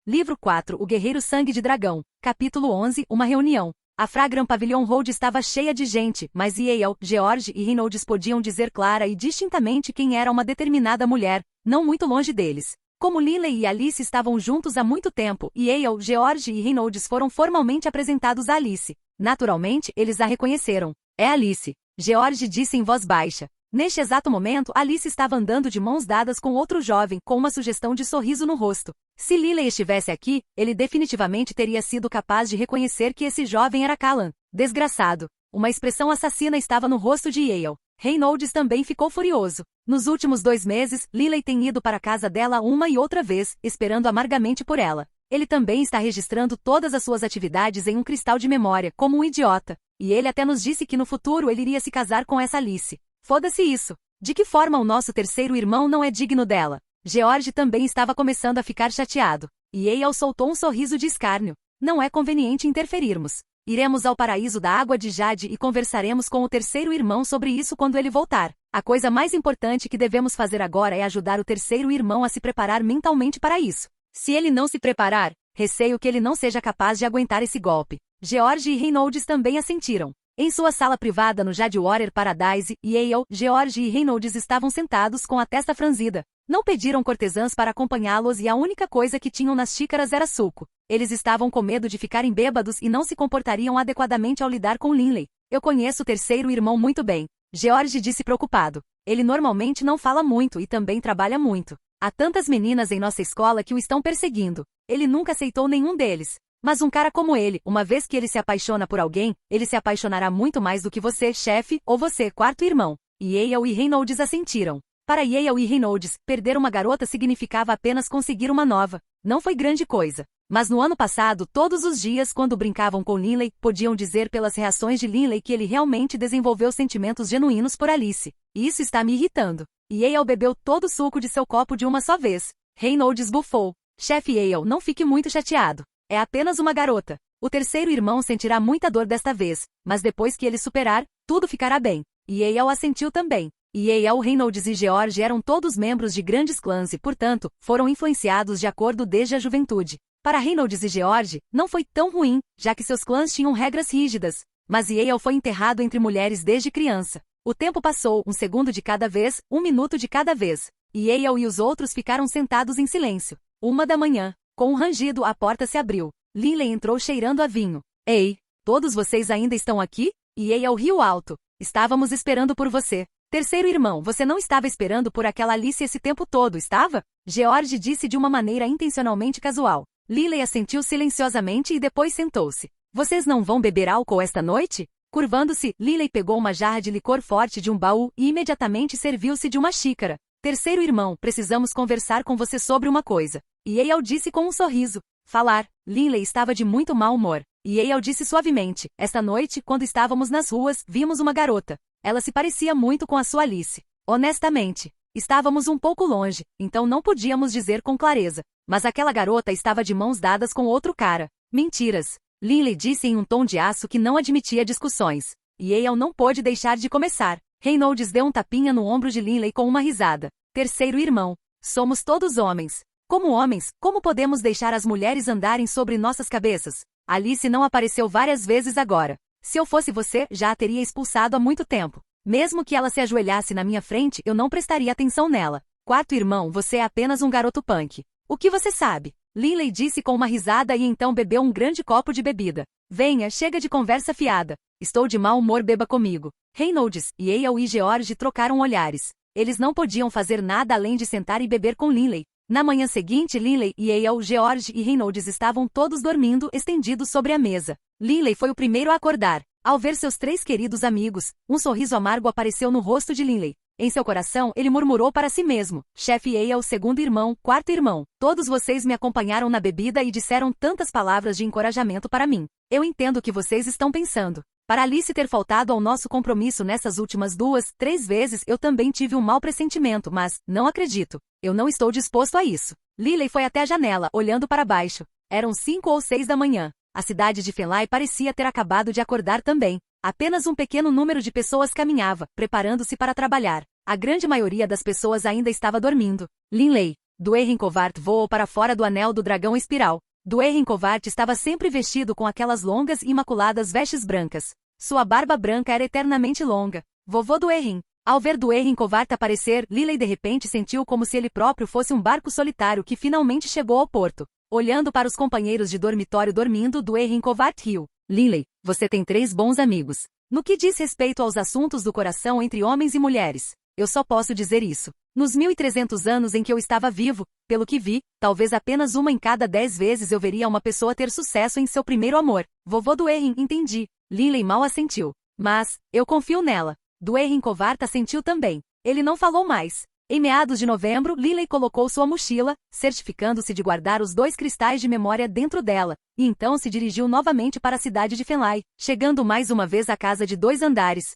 Livro 4, O Guerreiro Sangue de Dragão. Capítulo 11, Uma reunião. A Fragrant Pavilion Road estava cheia de gente, mas Yale, George e Reynolds podiam dizer clara e distintamente quem era uma determinada mulher, não muito longe deles. Como Linley e Alice estavam juntos há muito tempo, Yale, George e Reynolds foram formalmente apresentados a Alice. Naturalmente, eles a reconheceram. É Alice. George disse em voz baixa. Neste exato momento, Alice estava andando de mãos dadas com outro jovem, com uma sugestão de sorriso no rosto. Se Linley estivesse aqui, ele definitivamente teria sido capaz de reconhecer que esse jovem era Callan. Desgraçado. Uma expressão assassina estava no rosto de Yale. Reynolds também ficou furioso. Nos últimos 2 meses, Linley tem ido para a casa dela uma e outra vez, esperando amargamente por ela. Ele também está registrando todas as suas atividades em um cristal de memória, como um idiota. E ele até nos disse que no futuro ele iria se casar com essa Alice. Foda-se isso. De que forma o nosso terceiro irmão não é digno dela? George também estava começando a ficar chateado. E Eyal soltou um sorriso de escárnio. Não é conveniente interferirmos. Iremos ao paraíso da água de Jade e conversaremos com o terceiro irmão sobre isso quando ele voltar. A coisa mais importante que devemos fazer agora é ajudar o terceiro irmão a se preparar mentalmente para isso. Se ele não se preparar, receio que ele não seja capaz de aguentar esse golpe. George e Reynolds também assentiram. Em sua sala privada no Jadwater Paradise, Eyal, George e Reynolds estavam sentados com a testa franzida. Não pediram cortesãs para acompanhá-los e a única coisa que tinham nas xícaras era suco. Eles estavam com medo de ficarem bêbados e não se comportariam adequadamente ao lidar com Linley. Eu conheço o terceiro irmão muito bem. George disse preocupado. Ele normalmente não fala muito e também trabalha muito. Há tantas meninas em nossa escola que o estão perseguindo. Ele nunca aceitou nenhum deles. Mas um cara como ele, uma vez que ele se apaixona por alguém, ele se apaixonará muito mais do que você, chefe, ou você, quarto irmão. E Eyal e Reynolds assentiram. Para Eyal e Reynolds, perder uma garota significava apenas conseguir uma nova. Não foi grande coisa. Mas no ano passado, todos os dias, quando brincavam com Linley, podiam dizer pelas reações de Linley que ele realmente desenvolveu sentimentos genuínos por Alice. E isso está me irritando. E Eyal bebeu todo o suco de seu copo de uma só vez. Reynolds bufou. Chefe Eyal, não fique muito chateado. É apenas uma garota. O terceiro irmão sentirá muita dor desta vez, mas depois que ele superar, tudo ficará bem. E Eyal assentiu também. E Eyal, Reynolds e George eram todos membros de grandes clãs e, portanto, foram influenciados de acordo desde a juventude. Para Reynolds e George, não foi tão ruim, já que seus clãs tinham regras rígidas. Mas Eyal foi enterrado entre mulheres desde criança. O tempo passou, 1 segundo de cada vez, 1 minuto de cada vez. E Eyal e os outros ficaram sentados em silêncio. 1 da manhã. Com um rangido, a porta se abriu. Linley entrou cheirando a vinho. Ei, todos vocês ainda estão aqui? E Eyal riu alto. Estávamos esperando por você. Terceiro irmão, você não estava esperando por aquela Alice esse tempo todo, estava? George disse de uma maneira intencionalmente casual. Linley assentiu silenciosamente e depois sentou-se. Vocês não vão beber álcool esta noite? Curvando-se, Linley pegou uma jarra de licor forte de um baú e imediatamente serviu-se de uma xícara. Terceiro irmão, precisamos conversar com você sobre uma coisa. E Eyal disse com um sorriso. Falar. Linley estava de muito mau humor. E Eyal disse suavemente. Esta noite, quando estávamos nas ruas, vimos uma garota. Ela se parecia muito com a sua Alice. Honestamente, estávamos um pouco longe, então não podíamos dizer com clareza. Mas aquela garota estava de mãos dadas com outro cara. Mentiras. Linley disse em um tom de aço que não admitia discussões. E Eyal não pôde deixar de começar. Reynolds deu um tapinha no ombro de Linley com uma risada. Terceiro irmão. Somos todos homens. Como homens, como podemos deixar as mulheres andarem sobre nossas cabeças? Alice não apareceu várias vezes agora. Se eu fosse você, já a teria expulsado há muito tempo. Mesmo que ela se ajoelhasse na minha frente, eu não prestaria atenção nela. Quarto irmão, você é apenas um garoto punk. O que você sabe? Linley disse com uma risada e então bebeu um grande copo de bebida. Venha, chega de conversa fiada. Estou de mau humor, beba comigo. Reynolds, e Eyal e George trocaram olhares. Eles não podiam fazer nada além de sentar e beber com Linley. Na manhã seguinte, Linley e Eyal, George e Reynolds estavam todos dormindo, estendidos sobre a mesa. Linley foi o primeiro a acordar. Ao ver seus 3 queridos amigos, um sorriso amargo apareceu no rosto de Linley. Em seu coração, ele murmurou para si mesmo. Chefe Eyal, segundo irmão, quarto irmão. Todos vocês me acompanharam na bebida e disseram tantas palavras de encorajamento para mim. Eu entendo o que vocês estão pensando. Para Alice ter faltado ao nosso compromisso nessas últimas 2, 3 vezes, eu também tive um mau pressentimento, mas, não acredito. Eu não estou disposto a isso. Linley foi até a janela, olhando para baixo. Eram 5 ou 6 da manhã. A cidade de Fenley parecia ter acabado de acordar também. Apenas um pequeno número de pessoas caminhava, preparando-se para trabalhar. A grande maioria das pessoas ainda estava dormindo. Linley, Duerrin Covart voou para fora do anel do dragão espiral. Duerrin Covart estava sempre vestido com aquelas longas e imaculadas vestes brancas. Sua barba branca era eternamente longa. Vovô Duerrin. Ao ver Duerrin Covart aparecer, Linley de repente sentiu como se ele próprio fosse um barco solitário que finalmente chegou ao porto. Olhando para os companheiros de dormitório dormindo, Duerrin Covart riu. Linley, você tem 3 bons amigos. No que diz respeito aos assuntos do coração entre homens e mulheres, eu só posso dizer isso. Nos 1300 anos em que eu estava vivo, pelo que vi, talvez apenas uma em cada 10 vezes eu veria uma pessoa ter sucesso em seu primeiro amor. Vovô Duerrin, entendi. Linley mal assentiu. Mas, eu confio nela. Duerrin Covart assentiu também. Ele não falou mais. Em meados de novembro, Lily colocou sua mochila, certificando-se de guardar os 2 cristais de memória dentro dela, e então se dirigiu novamente para a cidade de Fenley, chegando mais uma vez à casa de 2 andares.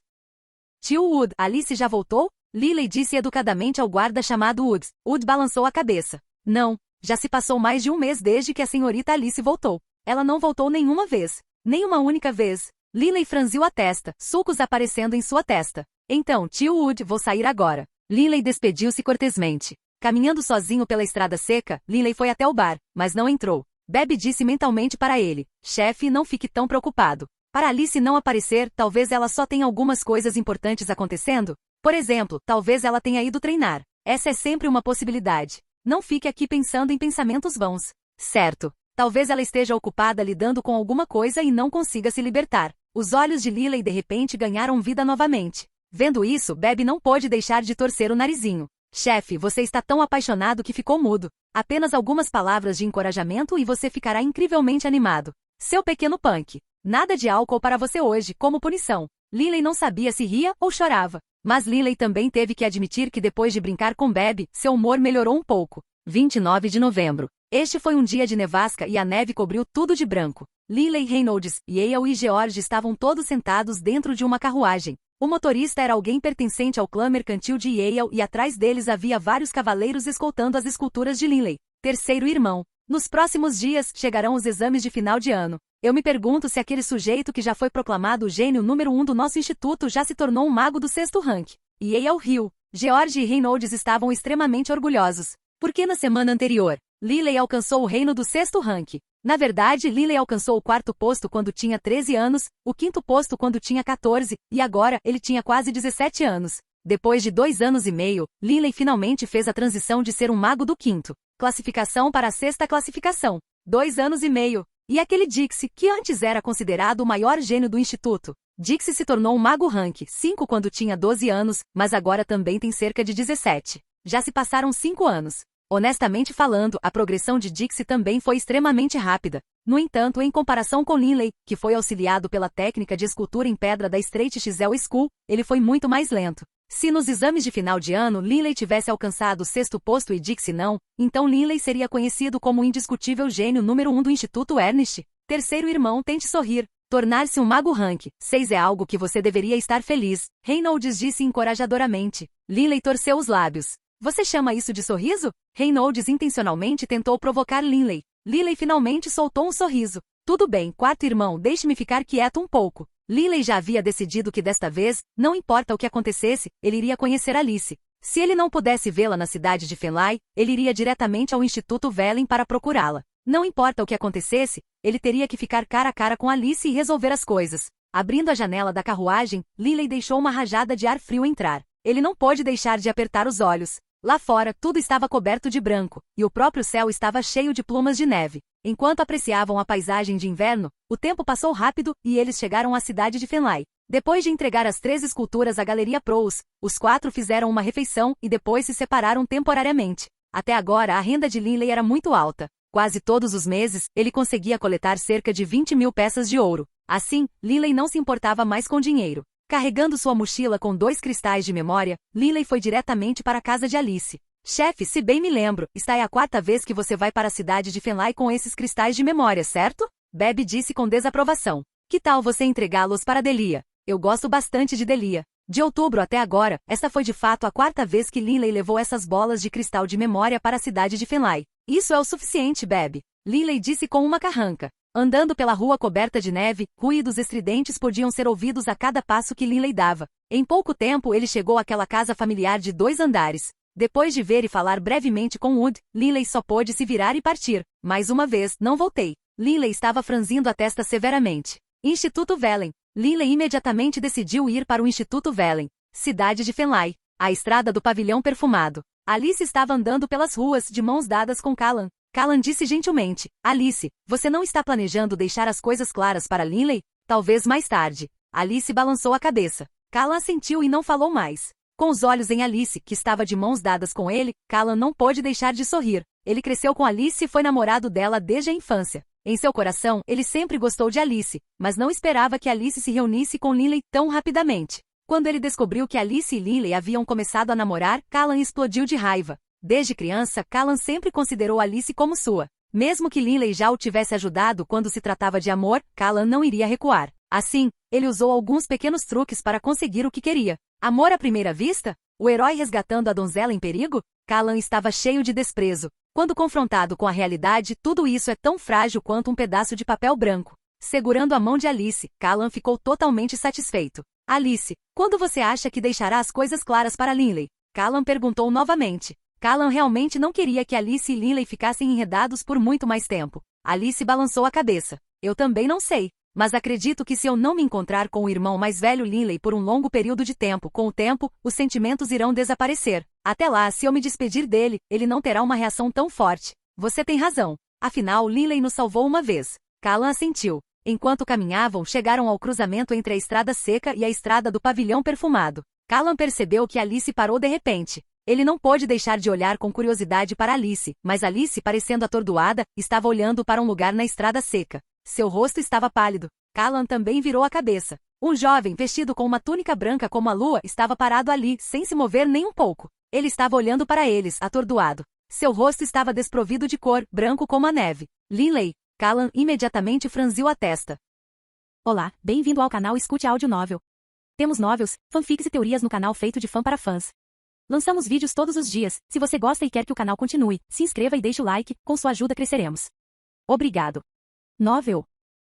Tio Wood, Alice já voltou? Lily disse educadamente ao guarda chamado Woods. Wood balançou a cabeça. Não, já se passou mais de um mês desde que a senhorita Alice voltou. Ela não voltou nenhuma vez. Nem uma única vez. Lily franziu a testa, sulcos aparecendo em sua testa. Então, tio Wood, vou sair agora. Lily despediu-se cortesmente. Caminhando sozinho pela estrada seca, Lily foi até o bar, mas não entrou. Bebe disse mentalmente para ele. Chefe, não fique tão preocupado. Para Alice não aparecer, talvez ela só tenha algumas coisas importantes acontecendo. Por exemplo, talvez ela tenha ido treinar. Essa é sempre uma possibilidade. Não fique aqui pensando em pensamentos vãos. Certo. Talvez ela esteja ocupada lidando com alguma coisa e não consiga se libertar. Os olhos de Lily de repente ganharam vida novamente. Vendo isso, Bebe não pôde deixar de torcer o narizinho. Chefe, você está tão apaixonado que ficou mudo. Apenas algumas palavras de encorajamento e você ficará incrivelmente animado. Seu pequeno punk. Nada de álcool para você hoje, como punição. Lily não sabia se ria ou chorava. Mas Lily também teve que admitir que depois de brincar com Bebe, seu humor melhorou um pouco. 29 de novembro. Este foi um dia de nevasca e a neve cobriu tudo de branco. Lily, Reynolds, Yale e George estavam todos sentados dentro de uma carruagem. O motorista era alguém pertencente ao clã mercantil de Yale e atrás deles havia vários cavaleiros escoltando as esculturas de Lily. Terceiro irmão. Nos próximos dias, chegarão os exames de final de ano. Eu me pergunto se aquele sujeito que já foi proclamado o gênio número 1 do nosso instituto já se tornou um mago do 6º rank. Yale riu. George e Reynolds estavam extremamente orgulhosos. Porque na semana anterior, Lily alcançou o reino do 6º rank. Na verdade, Lily alcançou o 4º posto quando tinha 13 anos, o 5º posto quando tinha 14, e agora ele tinha quase 17 anos. Depois de 2 anos e meio, Lily finalmente fez a transição de ser um mago do 5º. Classificação para a 6ª classificação. 2 anos e meio. E aquele Dixie, que antes era considerado o maior gênio do instituto. Dixie se tornou um mago rank 5 quando tinha 12 anos, mas agora também tem cerca de 17. Já se passaram 5 anos. Honestamente falando, a progressão de Dixie também foi extremamente rápida. No entanto, em comparação com Lily, que foi auxiliado pela técnica de escultura em pedra da Straight Chisel School, ele foi muito mais lento. Se nos exames de final de ano Lily tivesse alcançado o 6º posto e Dixie não, então Lily seria conhecido como o indiscutível gênio número 1 do Instituto Ernest. Terceiro irmão, tente sorrir. Tornar-se um mago rank 6 é algo que você deveria estar feliz, Reynolds disse encorajadoramente. Lily torceu os lábios. Você chama isso de sorriso? Reynolds intencionalmente tentou provocar Lily. Lily finalmente soltou um sorriso. Tudo bem, quarto irmão, deixe-me ficar quieto um pouco. Lily já havia decidido que desta vez, não importa o que acontecesse, ele iria conhecer Alice. Se ele não pudesse vê-la na cidade de Fenley, ele iria diretamente ao Instituto Velen para procurá-la. Não importa o que acontecesse, ele teria que ficar cara a cara com Alice e resolver as coisas. Abrindo a janela da carruagem, Lily deixou uma rajada de ar frio entrar. Ele não pôde deixar de apertar os olhos. Lá fora, tudo estava coberto de branco, e o próprio céu estava cheio de plumas de neve. Enquanto apreciavam a paisagem de inverno, o tempo passou rápido e eles chegaram à cidade de Fenley. Depois de entregar as 3 esculturas à Galeria Prous, os 4 fizeram uma refeição e depois se separaram temporariamente. Até agora a renda de Lily era muito alta. Quase todos os meses, ele conseguia coletar cerca de 20.000 peças de ouro. Assim, Lily não se importava mais com dinheiro. Carregando sua mochila com 2 cristais de memória, Lily foi diretamente para a casa de Alice. Chefe, se bem me lembro, esta é a 4ª vez que você vai para a cidade de Fenley com esses cristais de memória, certo? Bebe disse com desaprovação. Que tal você entregá-los para Delia? Eu gosto bastante de Delia. De outubro até agora, esta foi de fato a 4ª vez que Lily levou essas bolas de cristal de memória para a cidade de Fenley. Isso é o suficiente, Bebe. Lily disse com uma carranca. Andando pela rua coberta de neve, ruídos estridentes podiam ser ouvidos a cada passo que Lily dava. Em pouco tempo ele chegou àquela casa familiar de 2 andares. Depois de ver e falar brevemente com Wood, Lily só pôde se virar e partir. Mais uma vez, não voltei. Lily estava franzindo a testa severamente. Instituto Velen. Lily imediatamente decidiu ir para o Instituto Velen. Cidade de Fenley. A estrada do pavilhão perfumado. Alice estava andando pelas ruas de mãos dadas com Callan. Callan disse gentilmente, Alice, você não está planejando deixar as coisas claras para Lily? Talvez mais tarde. Alice balançou a cabeça. Callan assentiu e não falou mais. Com os olhos em Alice, que estava de mãos dadas com ele, Callan não pôde deixar de sorrir. Ele cresceu com Alice e foi namorado dela desde a infância. Em seu coração, ele sempre gostou de Alice, mas não esperava que Alice se reunisse com Lily tão rapidamente. Quando ele descobriu que Alice e Linley haviam começado a namorar, Callan explodiu de raiva. Desde criança, Callan sempre considerou Alice como sua. Mesmo que Linley já o tivesse ajudado quando se tratava de amor, Callan não iria recuar. Assim, ele usou alguns pequenos truques para conseguir o que queria. Amor à primeira vista? O herói resgatando a donzela em perigo? Callan estava cheio de desprezo. Quando confrontado com a realidade, tudo isso é tão frágil quanto um pedaço de papel branco. Segurando a mão de Alice, Callan ficou totalmente satisfeito. Alice, quando você acha que deixará as coisas claras para Linley? Callan perguntou novamente. Callan realmente não queria que Alice e Linley ficassem enredados por muito mais tempo. Alice balançou a cabeça. Eu também não sei. Mas acredito que se eu não me encontrar com o irmão mais velho Linley por um longo período de tempo, com o tempo, os sentimentos irão desaparecer. Até lá, se eu me despedir dele, ele não terá uma reação tão forte. Você tem razão. Afinal, Linley nos salvou uma vez. Callan assentiu. Enquanto caminhavam, chegaram ao cruzamento entre a estrada seca e a estrada do pavilhão perfumado. Callan percebeu que Alice parou de repente. Ele não pôde deixar de olhar com curiosidade para Alice, mas Alice, parecendo atordoada, estava olhando para um lugar na estrada seca. Seu rosto estava pálido. Callan também virou a cabeça. Um jovem, vestido com uma túnica branca como a lua, estava parado ali, sem se mover nem um pouco. Ele estava olhando para eles, atordoado. Seu rosto estava desprovido de cor, branco como a neve. Linley. Callan imediatamente franziu a testa. Olá, bem-vindo ao canal Escute Áudio Novel. Temos novels, fanfics e teorias no canal feito de fã para fãs. Lançamos vídeos todos os dias. Se você gosta e quer que o canal continue, se inscreva e deixe o like, com sua ajuda cresceremos. Obrigado. Novel.